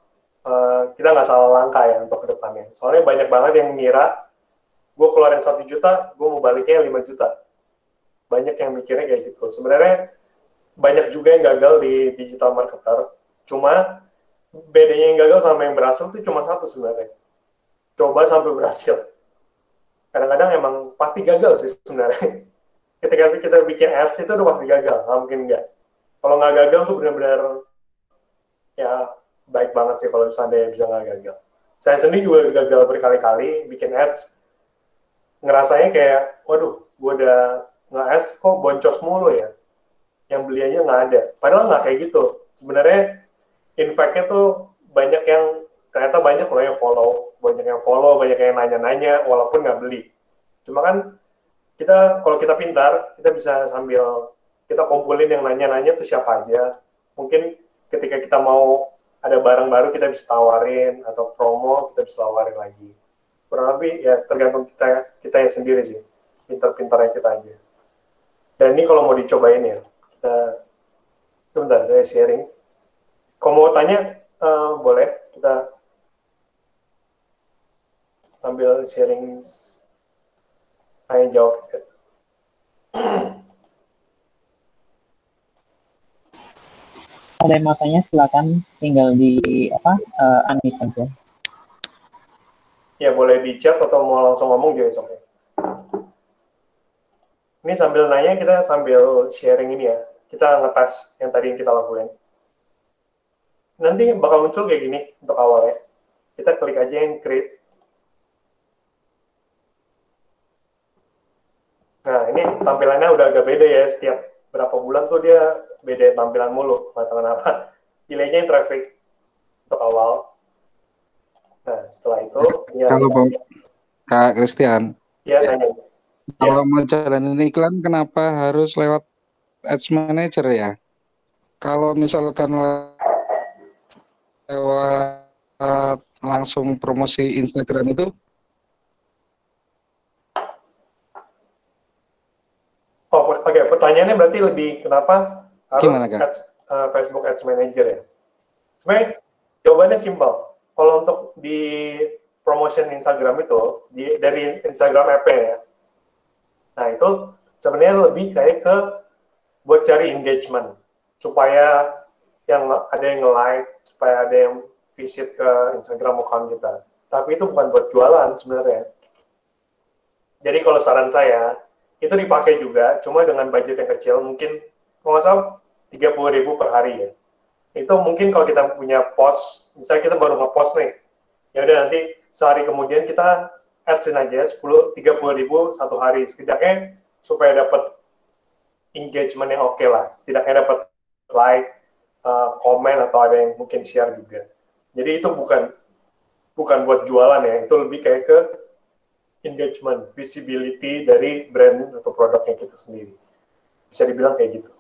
kita nggak salah langkah ya untuk kedepannya. Soalnya banyak banget yang ngira gue keluarin 1 juta, gue mau baliknya 5 juta. Banyak yang mikirnya kayak gitu. Sebenarnya banyak juga yang gagal di digital marketer. Cuma bedanya yang gagal sama yang berhasil itu cuma satu sebenarnya. Coba sampai berhasil. Kadang-kadang emang pasti gagal sih sebenarnya. Ketika kita bikin ads itu udah pasti gagal, nggak mungkin enggak. Kalau nggak gagal tuh benar-benar ya baik banget sih kalau misalnya bisa nggak gagal. Saya sendiri juga gagal berkali-kali bikin ads, ngerasanya kayak, waduh, gue udah nge-ads kok boncos mulu ya, yang beli aja nggak ada. Padahal nggak kayak gitu. Sebenarnya in fact-nya tuh banyak yang, ternyata banyak loh yang follow, banyak yang nanya-nanya walaupun nggak beli. Cuma kan kita, kalau kita pintar, kita bisa sambil kita kumpulin yang nanya-nanya tuh siapa aja. Mungkin ketika kita mau ada barang baru kita bisa tawarin, atau promo kita bisa tawarin lagi. Kurang lebih ya tergantung kita yang sendiri sih, pintar-pintarnya kita aja. Dan ini kalau mau dicobain ya, kita sebentar saya sharing. Kalau mau tanya boleh, kita sambil sharing saya jawab. Ada yang mau tanya silakan, tinggal di unmute aja. Ya boleh di chat atau mau langsung ngomong juga oke. Ini sambil nanya, kita sambil sharing ini ya. Kita ngetes yang tadi yang kita lakuin. Nanti bakal muncul kayak gini untuk awalnya. Kita klik aja yang create. Nah, ini tampilannya udah agak beda ya. Setiap berapa bulan tuh dia beda tampilan mulu. Nggak tahu kenapa. Delaynya yang traffic untuk awal. Nah, setelah itu... Kalau Kak Christian, ya, nanya. kalau mau jalanin iklan, kenapa harus lewat Ads Manager ya? Kalau misalkan lewat langsung promosi Instagram itu? Oh, oke. Pertanyaannya berarti lebih kenapa harus Gimana, Kak? Facebook Ads Manager ya? Sebenarnya jawabannya simpel. Kalau untuk di promotion Instagram itu, dari Instagram app ya, nah itu sebenarnya lebih kayak ke buat cari engagement, supaya yang ada yang like, supaya ada yang visit ke Instagram account kita. Tapi itu bukan buat jualan sebenarnya. Jadi kalau saran saya, itu dipakai juga, cuma dengan budget yang kecil, mungkin kalau nggak salah 30.000 per hari ya. Itu mungkin kalau kita punya post, misalnya kita baru nge-post nih, ya udah nanti sehari kemudian kita adsin aja 30.000 satu hari, setidaknya supaya dapat engagement yang oke lah, setidaknya dapat like, komen, atau ada yang mungkin share juga. Jadi itu bukan buat jualan ya, itu lebih kayak ke engagement, visibility dari brand atau produknya kita sendiri. Bisa dibilang kayak gitu.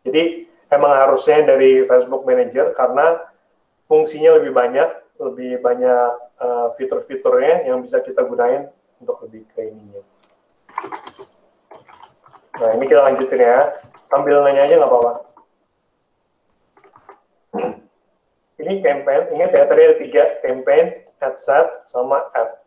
Jadi emang harusnya dari Facebook Manager karena fungsinya lebih banyak fitur-fiturnya yang bisa kita gunain untuk lebih ke ininya. Nah, ini kita lanjutin ya. Sambil nanya aja nggak apa-apa. Ini campaign, ingat ya tadi ada 3, campaign, ad set, sama ad.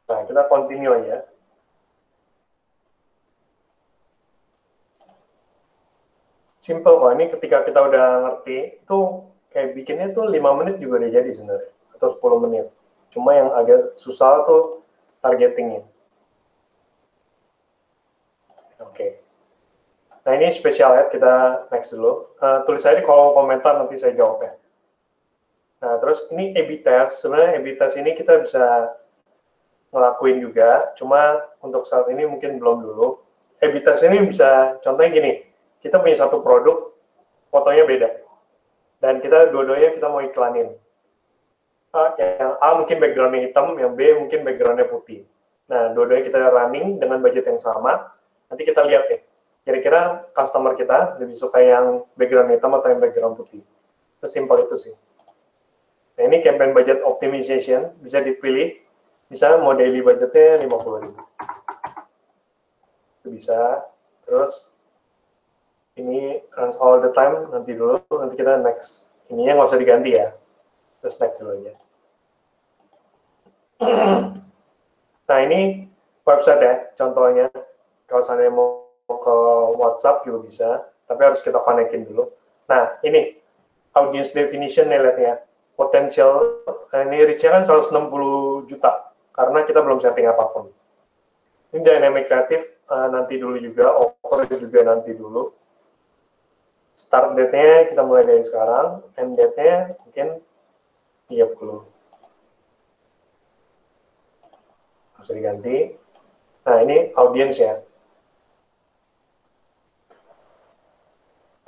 Nah, kita continue aja. Simple kok, ini ketika kita udah ngerti, itu kayak bikinnya tuh 5 menit juga udah jadi sebenarnya, atau 10 menit. Cuma yang agak susah tuh targetingnya. Oke. Nah, ini spesial ad, kita next dulu. Tulis aja di kolom komentar, nanti saya jawab ya. Nah, terus ini A/B test. Sebenarnya A/B test ini kita bisa ngelakuin juga, cuma untuk saat ini mungkin belum dulu. A/B test ini bisa, contohnya gini, kita punya satu produk, fotonya beda, dan kita dua-duanya kita mau iklanin. Yang A mungkin background-nya hitam, yang B mungkin background-nya putih. Nah, dua-duanya kita running dengan budget yang sama, nanti kita lihat ya, kira-kira customer kita lebih suka yang background hitam atau yang background putih. Sesimpel itu sih. Nah, ini campaign budget optimization, bisa dipilih. Misalnya mau daily budgetnya 50.000. Itu bisa. Terus ini runs all the time, nanti dulu, nanti kita next. ininya nggak usah diganti ya. Terus next dulu aja. Nah, ini website ya, contohnya. Kalau seandainya mau ke WhatsApp juga bisa, tapi harus kita connectin dulu. Nah, ini audience definition nih, lihat ya. Potensial, ini reach-nya kan 160 juta, karena kita belum setting apapun. Ini dynamic creative, nanti dulu juga, offer juga nanti dulu. Start date-nya kita mulai dari sekarang, end date-nya mungkin 30. Harus diganti. Nah, ini audience ya.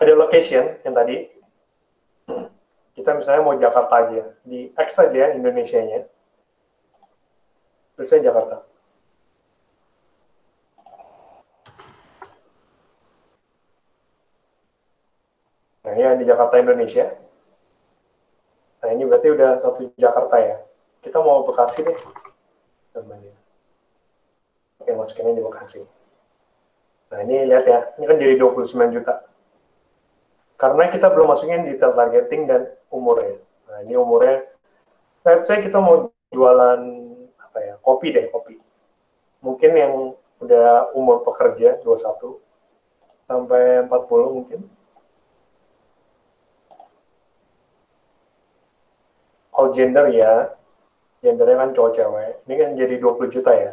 Ada location yang tadi. Kita misalnya mau Jakarta aja. Di X aja Indonesia-nya. Terus saya Jakarta. Nah, ini di Jakarta Indonesia. Nah, ini berarti udah satu Jakarta ya. Kita mau Bekasi deh. Namanya. Oke, masukinnya di Bekasi. Nah, ini lihat ya. Ini kan jadi 29 juta. Karena kita belum masukin detail targeting dan umurnya. Nah, ini umurnya. Let's say kita mau jualan apa ya? Kopi deh, kopi. Mungkin yang udah umur pekerja 21 sampai 40 mungkin. All gender ya, gendernya kan cowok cewek. Ini kan jadi 20 juta ya.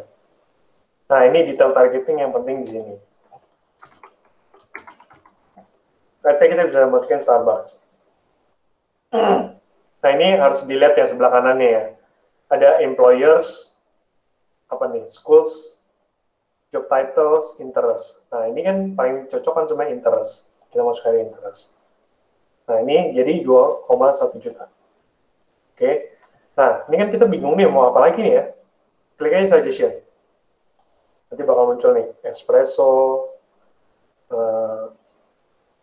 Nah, ini detail targeting yang penting di sini. Berarti kita bisa masukin Starbucks. Nah, ini harus dilihat ya sebelah kanannya ya. Ada employers, apa nih, schools, job titles, interest. Nah, ini kan paling cocok kan cuma interest. Kita masukkan interest. Nah, ini jadi 2,1 juta. Oke, nah ini kan kita bingung nih mau apa lagi nih ya. Klik aja suggestion. Nanti bakal muncul nih espresso,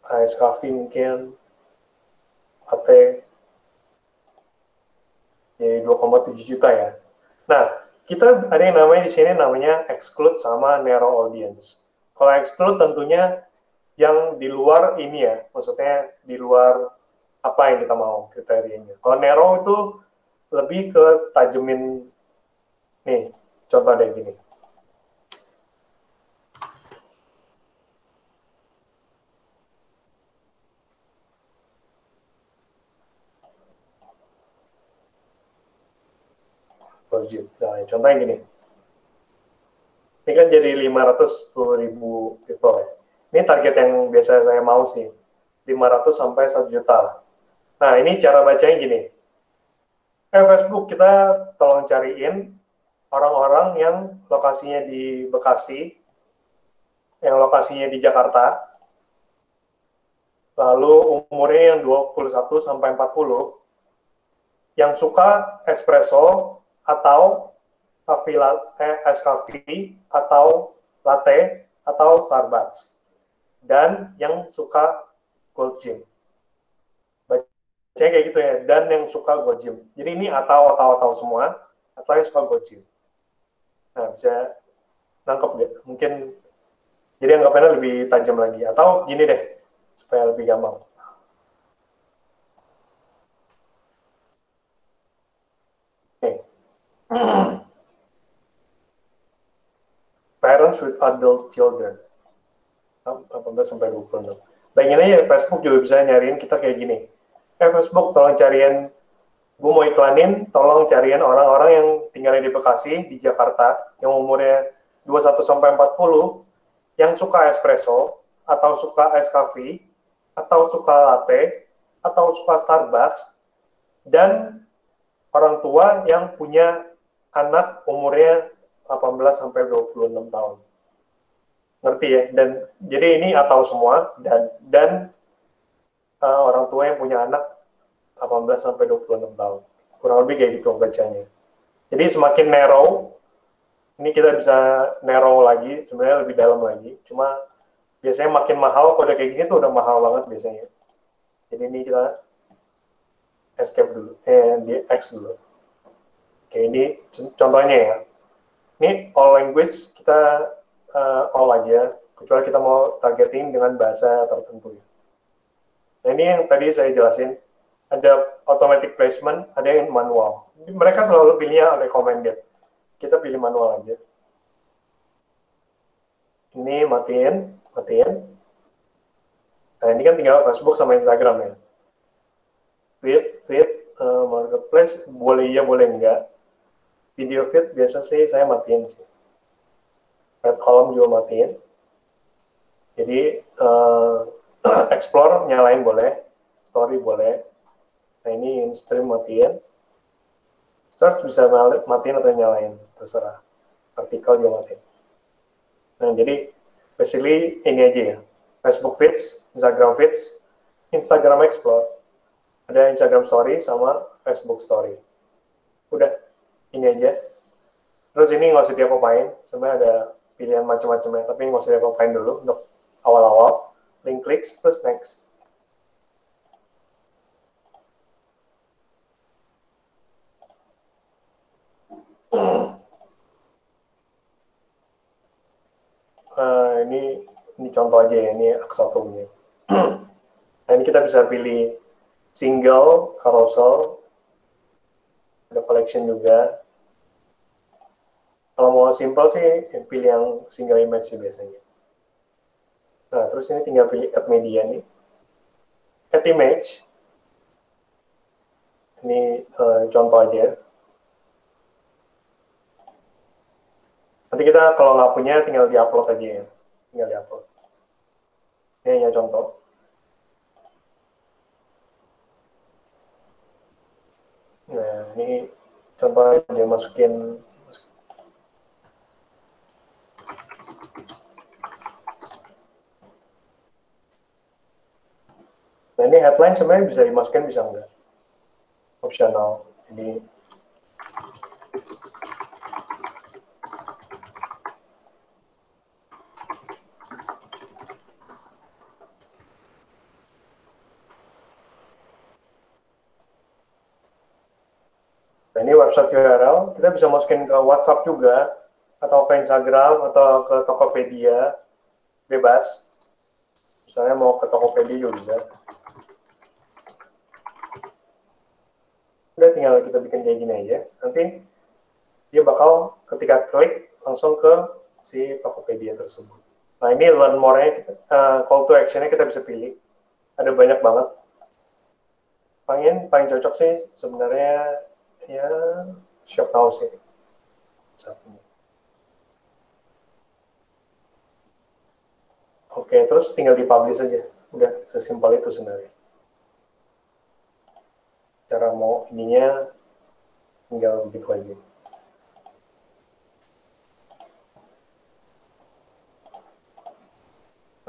ice coffee mungkin, latte. Jadi 2,7 juta ya. Nah, kita ada yang namanya di sini namanya exclude sama narrow audience. Kalau exclude tentunya yang di luar ini ya, maksudnya di luar apa yang kita mau kriterianya. Kalau narrow itu lebih ke tajemin, nih contoh deh gini. Contohnya gini. Ini kan jadi 510.000 people ya. Ini target yang biasa saya mau sih. 500 sampai 1 juta. Nah, ini cara bacanya gini. Facebook kita tolong cariin orang-orang yang lokasinya di Bekasi, yang lokasinya di Jakarta, lalu umurnya yang 21 sampai 40, yang suka espresso atau es coffee atau latte atau Starbucks, dan yang suka Gold Gym. Bacanya kayak gitu ya, dan yang suka Gold Gym. Jadi ini atau semua, atau yang suka Gold Gym. Nah, bisa nangkep deh. Mungkin jadi anggapannya lebih tajam lagi. Atau gini deh, supaya lebih gampang. Parents with adult children. 18 sampai 26. Bayangin aja Facebook juga bisa nyariin kita kayak gini. Facebook tolong cariin, gue mau iklanin, tolong cariin orang-orang yang tinggal di Bekasi, di Jakarta, yang umurnya 21 sampai 40, yang suka espresso, atau suka es coffee, atau suka latte, atau suka Starbucks, dan orang tua yang punya anak umurnya 18 sampai 26 tahun. Ngerti ya? Dan jadi ini atau semua, dan orang tua yang punya anak 18 sampai 26 tahun. Kurang lebih kayak gitu bacanya. Jadi semakin narrow, ini kita bisa narrow lagi, sebenarnya lebih dalam lagi. Cuma biasanya makin mahal, kalau udah kayak gini tuh udah mahal banget biasanya. Jadi ini kita escape dulu, di X dulu. Oke, ini contohnya ya. Ini all language, kita all aja, kecuali kita mau targeting dengan bahasa tertentu ya. Nah, ini yang tadi saya jelasin, ada automatic placement, ada yang manual. Mereka selalu pilihnya recommended. Kita pilih manual aja. Ini matiin. Nah, ini kan tinggal Facebook sama Instagram ya. Feed, marketplace, boleh iya, boleh enggak. Video feed biasa sih saya matiin sih. Red column juga matiin. Jadi explore nyalain boleh, story boleh. Nah ini in-stream matiin. Search bisa matiin atau nyalain, terserah. Artikel juga matiin. Nah jadi basically ini aja ya. Facebook feeds, Instagram explore, ada Instagram story sama Facebook story. Udah, ini aja. Terus ini nggak usah diapa-apain, sebenarnya ada pilihan macam-macamnya, tapi nggak usah diapa-apain dulu untuk awal-awal. Link klik, terus next. Ini contoh aja ya, ini Aksatumnya. Nah, ini kita bisa pilih single, carousel, ada collection juga. Kalau mau simple sih, pilih yang single image sih biasanya. Nah, terus ini tinggal pilih add media nih. Add image. Ini contoh aja. Nanti kita kalau nggak punya tinggal di-upload aja ya. Tinggal di-upload. Ini hanya contoh. Nah, ini contoh aja masukin. Nah, ini headline sebenarnya bisa dimasukin, bisa enggak? Optional. Jadi nah, ini website URL, kita bisa masukin ke WhatsApp juga, atau ke Instagram, atau ke Tokopedia, bebas. Misalnya mau ke Tokopedia juga bisa. Udah tinggal kita bikin kayak gini aja. Nanti dia bakal ketika klik langsung ke si Tokopedia tersebut. Nah ini learn more-nya, call to action-nya kita bisa pilih. Ada banyak banget. Paling cocok sih sebenarnya ya shop now sih. Oke, terus tinggal di-publish aja. Udah sesimpel itu sebenarnya. Cara mau ininya tinggal begitu aja.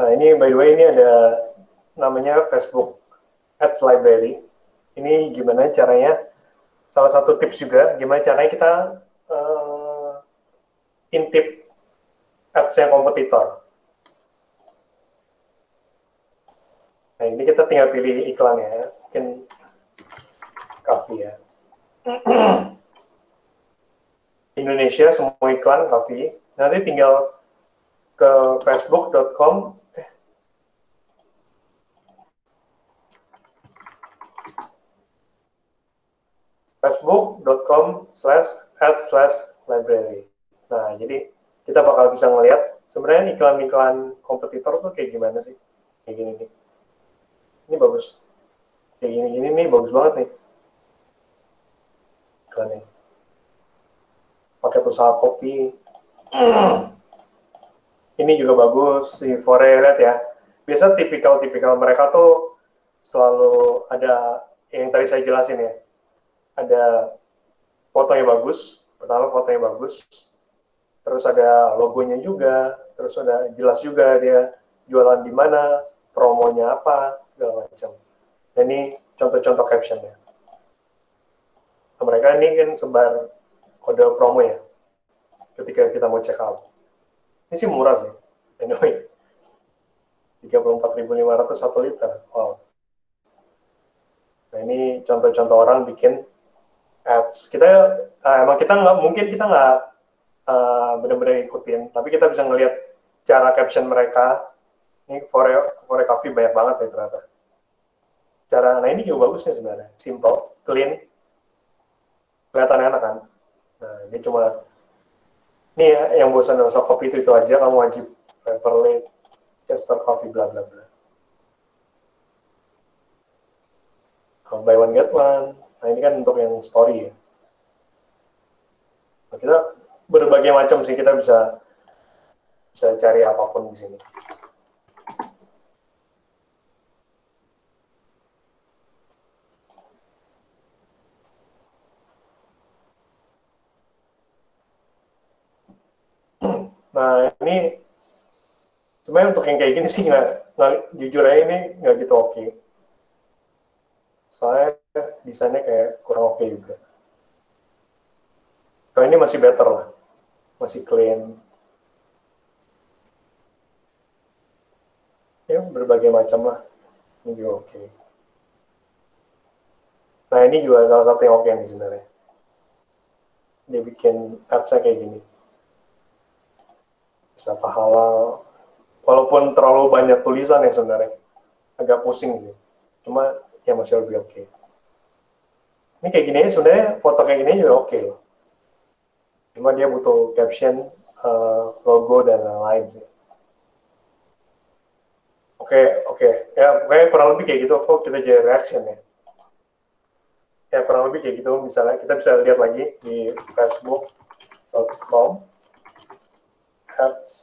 Nah ini by the way ini ada namanya Facebook Ads Library. Ini gimana caranya? Salah satu tips juga gimana caranya kita intip ads-nya kompetitor. Nah ini kita tinggal pilih iklannya, mungkin Coffee ya. Indonesia semua iklan Coffee. Nanti tinggal ke facebook.com facebook.com/ad/library. Nah, jadi kita bakal bisa ngelihat sebenarnya iklan-iklan kompetitor tuh kayak gimana sih? Kayak gini nih. Ini bagus. Kayak gini-gini nih bagus banget nih. Iklannya. Paket usaha kopi. Ini juga bagus. Si Fore lihat ya. Biasa tipikal-tipikal mereka tuh selalu ada yang tadi saya jelasin ya. Ada fotonya bagus, pertama fotonya bagus, terus ada logonya juga, terus ada jelas juga dia jualan di mana, promonya apa, segala macam. Dan ini contoh-contoh captionnya. Nah, mereka ini kan sebar kode promo ya, ketika kita mau check out. Ini sih murah sih, anyway. 34.500 1 liter. Wow. Nah ini contoh-contoh orang bikin ads. Emang kita nggak benar-benar ikutin, tapi kita bisa ngelihat cara caption mereka. Ini Fore Coffee banyak banget ya ternyata. Nah ini juga bagus nih sebenarnya, simple, clean, kelihatan enak kan. Nah ini cuma, ini yang bosan rasa kopi itu aja, kamu wajib Fairley, Chester Coffee, bla bla bla. Buy one get one. Nah ini kan untuk yang story ya. Nah, kita berbagai macam sih, kita bisa cari apapun di sini. Nah ini sebenarnya untuk yang kayak gini sih jujur aja ini nggak gitu oke. Soalnya desainnya kayak kurang oke juga. Kalau ini masih better lah, masih clean. Ya berbagai macam lah, ini juga oke. Nah ini juga salah satu yang oke nih sebenarnya. Dia bikin ads-nya kayak gini. Bisa pahala, walaupun terlalu banyak tulisan ya sebenarnya, agak pusing sih. Cuma ya masih lebih oke. Ini kayak gini sebenarnya, foto kayak gini juga oke loh. Cuma dia butuh caption, logo dan lain-lain sih. Oke. Ya, kayak kurang lebih kayak gitu. Kok kita jadi reaction ya? Ya, kurang lebih kayak gitu. Misalnya, kita bisa lihat lagi di facebook.com ads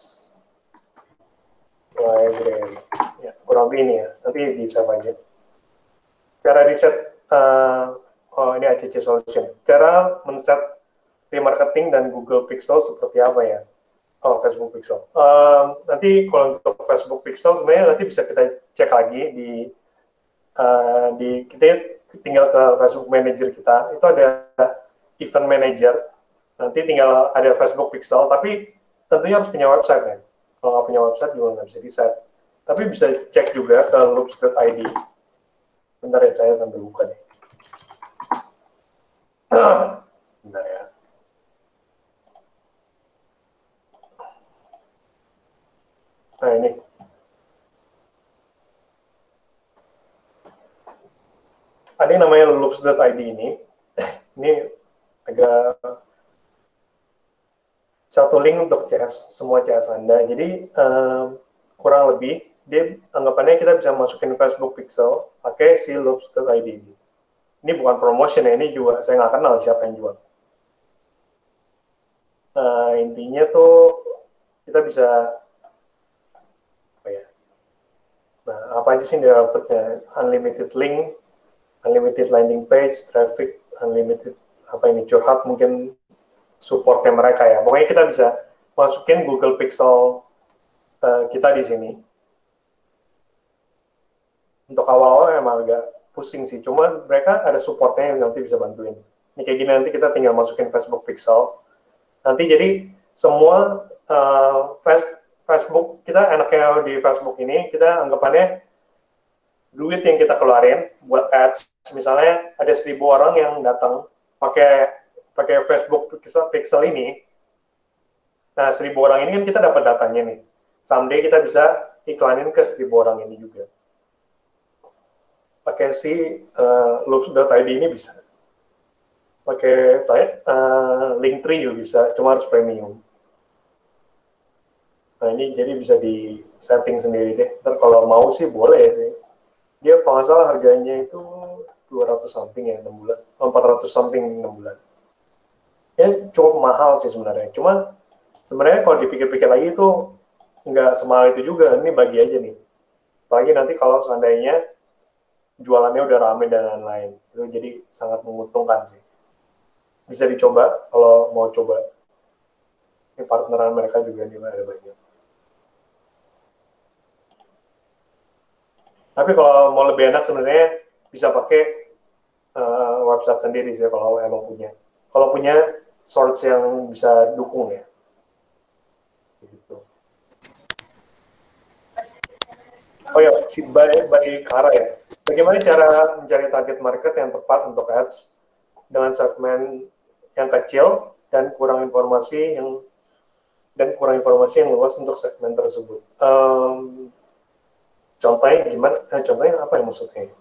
library. Ya, kurang lebih ini ya. Nanti di-save aja. Cara di-set, ini ACC Solution. Cara men-set remarketing dan Google Pixel seperti apa ya? Oh, Facebook Pixel. Nanti kalau untuk Facebook Pixel sebenarnya nanti bisa kita cek lagi di kita tinggal ke Facebook Manager kita. Itu ada Event Manager. Nanti tinggal ada Facebook Pixel, tapi tentunya harus punya website kan. Kalau nggak punya website juga nggak bisa di-set. Tapi bisa cek juga ke loops.id. Bentar ya, saya sambil buka nih. Bentar ya. Nah ini. Ada yang namanya loops.id ini. Ini agak satu link untuk CS, semua CS Anda. Jadi kurang lebih, dia anggapannya kita bisa masukin Facebook Pixel pakai si loops.id ini. Ini bukan promotion ya, ini juga saya nggak kenal siapa yang jual. Intinya tuh kita bisa Nah, apa aja sih yang dapetnya? Unlimited link, unlimited landing page, traffic, unlimited apa ini curhat mungkin supportnya mereka ya. Pokoknya kita bisa masukin Google Pixel kita di sini. Untuk awal-awal emang agak pusing sih, cuman mereka ada supportnya yang nanti bisa bantuin. Ini kayak gini nanti kita tinggal masukin Facebook Pixel. Nanti jadi semua Facebook, kita enaknya di Facebook ini, kita anggapannya duit yang kita keluarin buat ads, misalnya ada 1.000 orang yang datang pakai Facebook Pixel ini, nah 1.000 orang ini kan kita dapat datanya nih, someday kita bisa iklanin ke 1.000 orang ini juga. Pakai si loops.id ini bisa. Pakai Linktree juga bisa, cuma harus premium. Nah ini jadi bisa di setting sendiri deh. Ntar kalau mau sih boleh sih. Dia kalau nggak salah harganya itu 200 something ya 6 bulan. 400 something 6 bulan. Ya cukup mahal sih sebenarnya. Cuma sebenarnya kalau dipikir-pikir lagi itu nggak semahal itu juga. Ini bagi aja nih. Apalagi nanti kalau seandainya jualannya udah rame dan lain-lain. Itu jadi sangat menguntungkan sih. Bisa dicoba kalau mau coba. Ini partneran mereka juga di mana ada banyak. Tapi kalau mau lebih enak sebenarnya bisa pakai website sendiri sih kalau emang punya. Kalau punya source yang bisa dukung ya. Gitu. Oh ya, si by Kara ya. Bagaimana cara mencari target market yang tepat untuk ads dengan segmen yang kecil dan kurang informasi yang luas untuk segmen tersebut. Contohnya gimana? Contohnya apa yang maksudnya?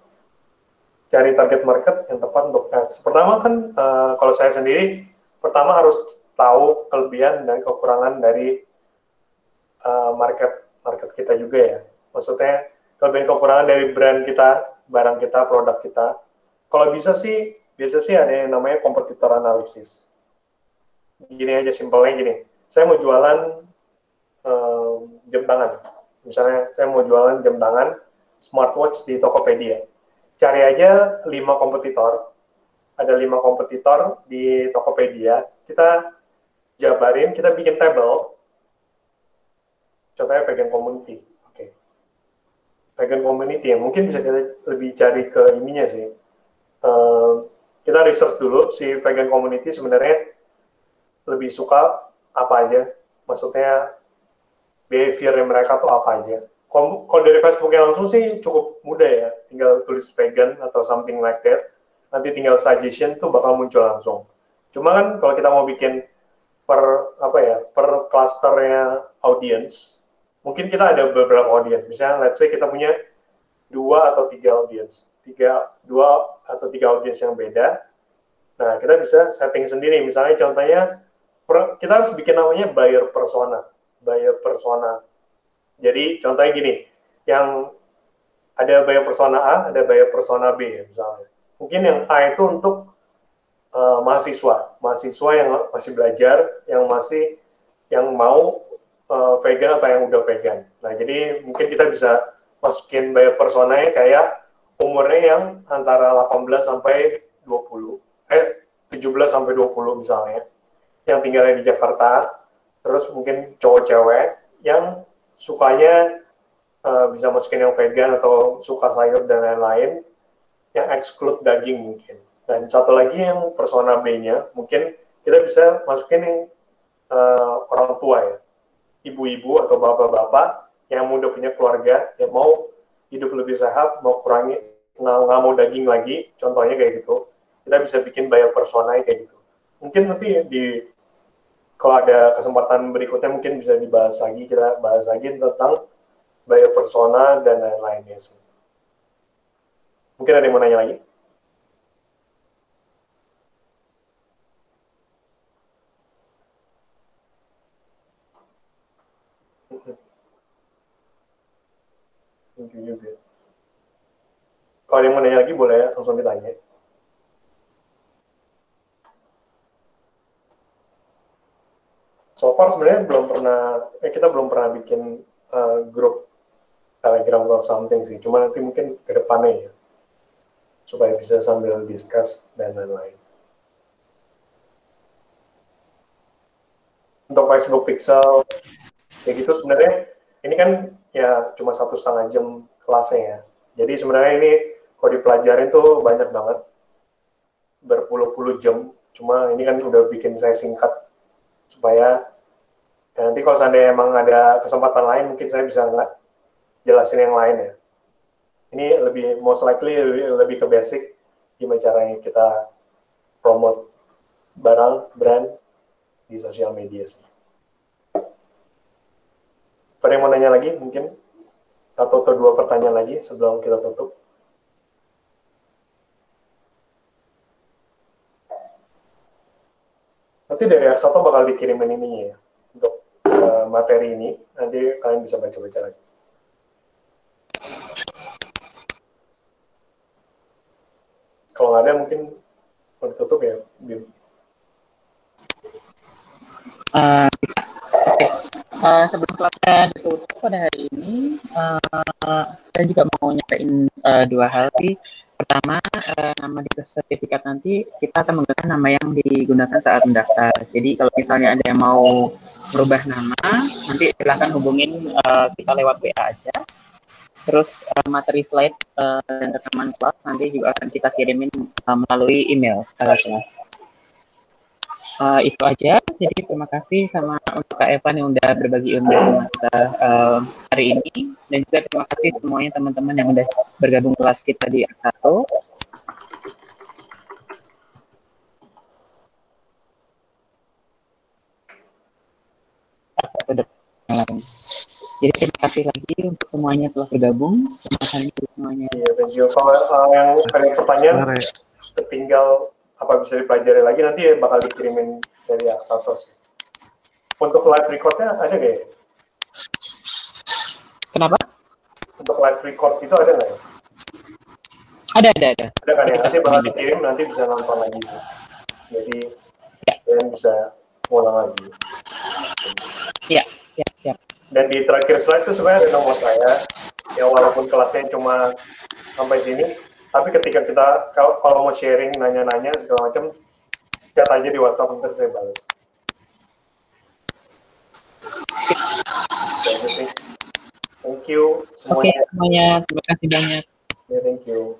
cari target market yang tepat untuk ads. Pertama kan kalau saya sendiri, pertama harus tahu kelebihan dan kekurangan dari market kita juga ya. Maksudnya kelebihan kekurangan dari brand kita, barang kita, produk kita. Kalau bisa sih, biasa sih ada yang namanya kompetitor analisis. Gini aja simpelnya gini. Saya mau jualan jam tangan. Misalnya saya mau jualan jam tangan smartwatch di Tokopedia. Cari aja 5 kompetitor. Ada 5 kompetitor di Tokopedia. Kita jabarin, kita bikin tabel. Contohnya vegan community. Oke. Vegan community ya, mungkin bisa kita lebih cari ke ininya sih. Kita research dulu si vegan community sebenarnya lebih suka apa aja. Maksudnya behavior mereka tuh apa aja. Kalau dari Facebooknya langsung sih cukup mudah ya, tinggal tulis vegan atau something like that, nanti tinggal suggestion tuh bakal muncul langsung. Cuma kan kalau kita mau bikin per clusternya audience, mungkin kita ada beberapa audience. Misalnya let's say kita punya 2 atau 3 audience, 2 atau 3 audience yang beda. Nah, kita bisa setting sendiri. Misalnya contohnya kita harus bikin namanya buyer persona. Jadi contohnya gini, yang ada buyer persona A, ada buyer persona B misalnya. Mungkin yang A itu untuk mahasiswa yang masih belajar, yang mau vegan atau yang udah vegan. Nah, jadi mungkin kita bisa masukin buyer personanya kayak umurnya yang antara 18 sampai 20, 17 sampai 20 misalnya, yang tinggalnya di Jakarta, terus mungkin cowok-cewek yang sukanya bisa masukin yang vegan atau suka sayur dan lain-lain, yang exclude daging mungkin. Dan satu lagi yang persona B-nya, mungkin kita bisa masukin yang orang tua ya, ibu-ibu atau bapak-bapak yang udah punya keluarga, yang mau hidup lebih sehat, mau kurangi, nggak mau daging lagi, contohnya kayak gitu. Kita bisa bikin buyer persona kayak gitu. Mungkin nanti kalau ada kesempatan berikutnya mungkin bisa kita bahas lagi tentang buyer persona dan lain-lainnya sih. Mungkin ada yang mau nanya lagi? Thank you juga. Kalau ada yang mau nanya lagi boleh langsung ditanya. So far sebenarnya kita belum pernah bikin grup Telegram atau something sih. Cuma nanti mungkin ke depannya ya, supaya bisa sambil discuss dan lain-lain. Untuk Facebook Pixel, kayak gitu sebenarnya ini kan ya cuma 1,5 jam kelasnya ya. Jadi sebenarnya ini kalau dipelajarin tuh banyak banget, berpuluh-puluh jam. Cuma ini kan udah bikin saya singkat supaya nanti kalau seandainya emang ada kesempatan lain mungkin saya bisa jelasin yang lain ya. Ini most likely lebih ke basic gimana caranya kita promote brand di sosial media sih. Ada yang mau nanya lagi mungkin? 1 atau 2 pertanyaan lagi sebelum kita tutup. Nanti dari Aksato bakal dikirimin ininya ya, untuk materi ini, nanti kalian bisa baca-baca lagi. Kalau nggak ada mungkin mau ditutup ya, Bim. Bisa. Oke. Sebelum kelasnya ditutup pada hari ini, saya juga mau nyampein 2 hal sih. Pertama, nama di sertifikat nanti kita akan menggunakan nama yang digunakan saat mendaftar. Jadi kalau misalnya ada yang mau merubah nama, nanti silahkan hubungin kita lewat WA aja. Terus materi slide dan rekaman kelas nanti juga akan kita kirimin melalui email setelah kelas. Itu aja. Jadi terima kasih sama untuk Kak Evan yang udah berbagi ilmu sama kita hari ini, dan juga terima kasih semuanya teman-teman yang udah bergabung kelas kita di Ak1. Ak1 yang lain. Jadi terima kasih lagi untuk semuanya telah bergabung. Terima kasih semuanya. Iya, thank you. Kalau yang ada pertanyaan, tinggal apa bisa dipelajari lagi nanti bakal dikirimin dari Aksatos. Untuk live recordnya ada nggak ya? Kenapa? Untuk live record itu ada nggak ya? Ada. Ada kan ya? Nanti bakal dikirim, nanti bisa nonton lagi sih. Jadi kalian bisa ngulang lagi. Iya, siap. Dan di terakhir slide itu sebenarnya ada nomor saya, ya walaupun kelasnya cuma sampai sini, tapi ketika kita kalau mau sharing, nanya-nanya segala macam, chat aja di WhatsApp, nanti saya balas. Thank you semuanya. Oke, semuanya. Terima kasih banyak. Yeah, thank you.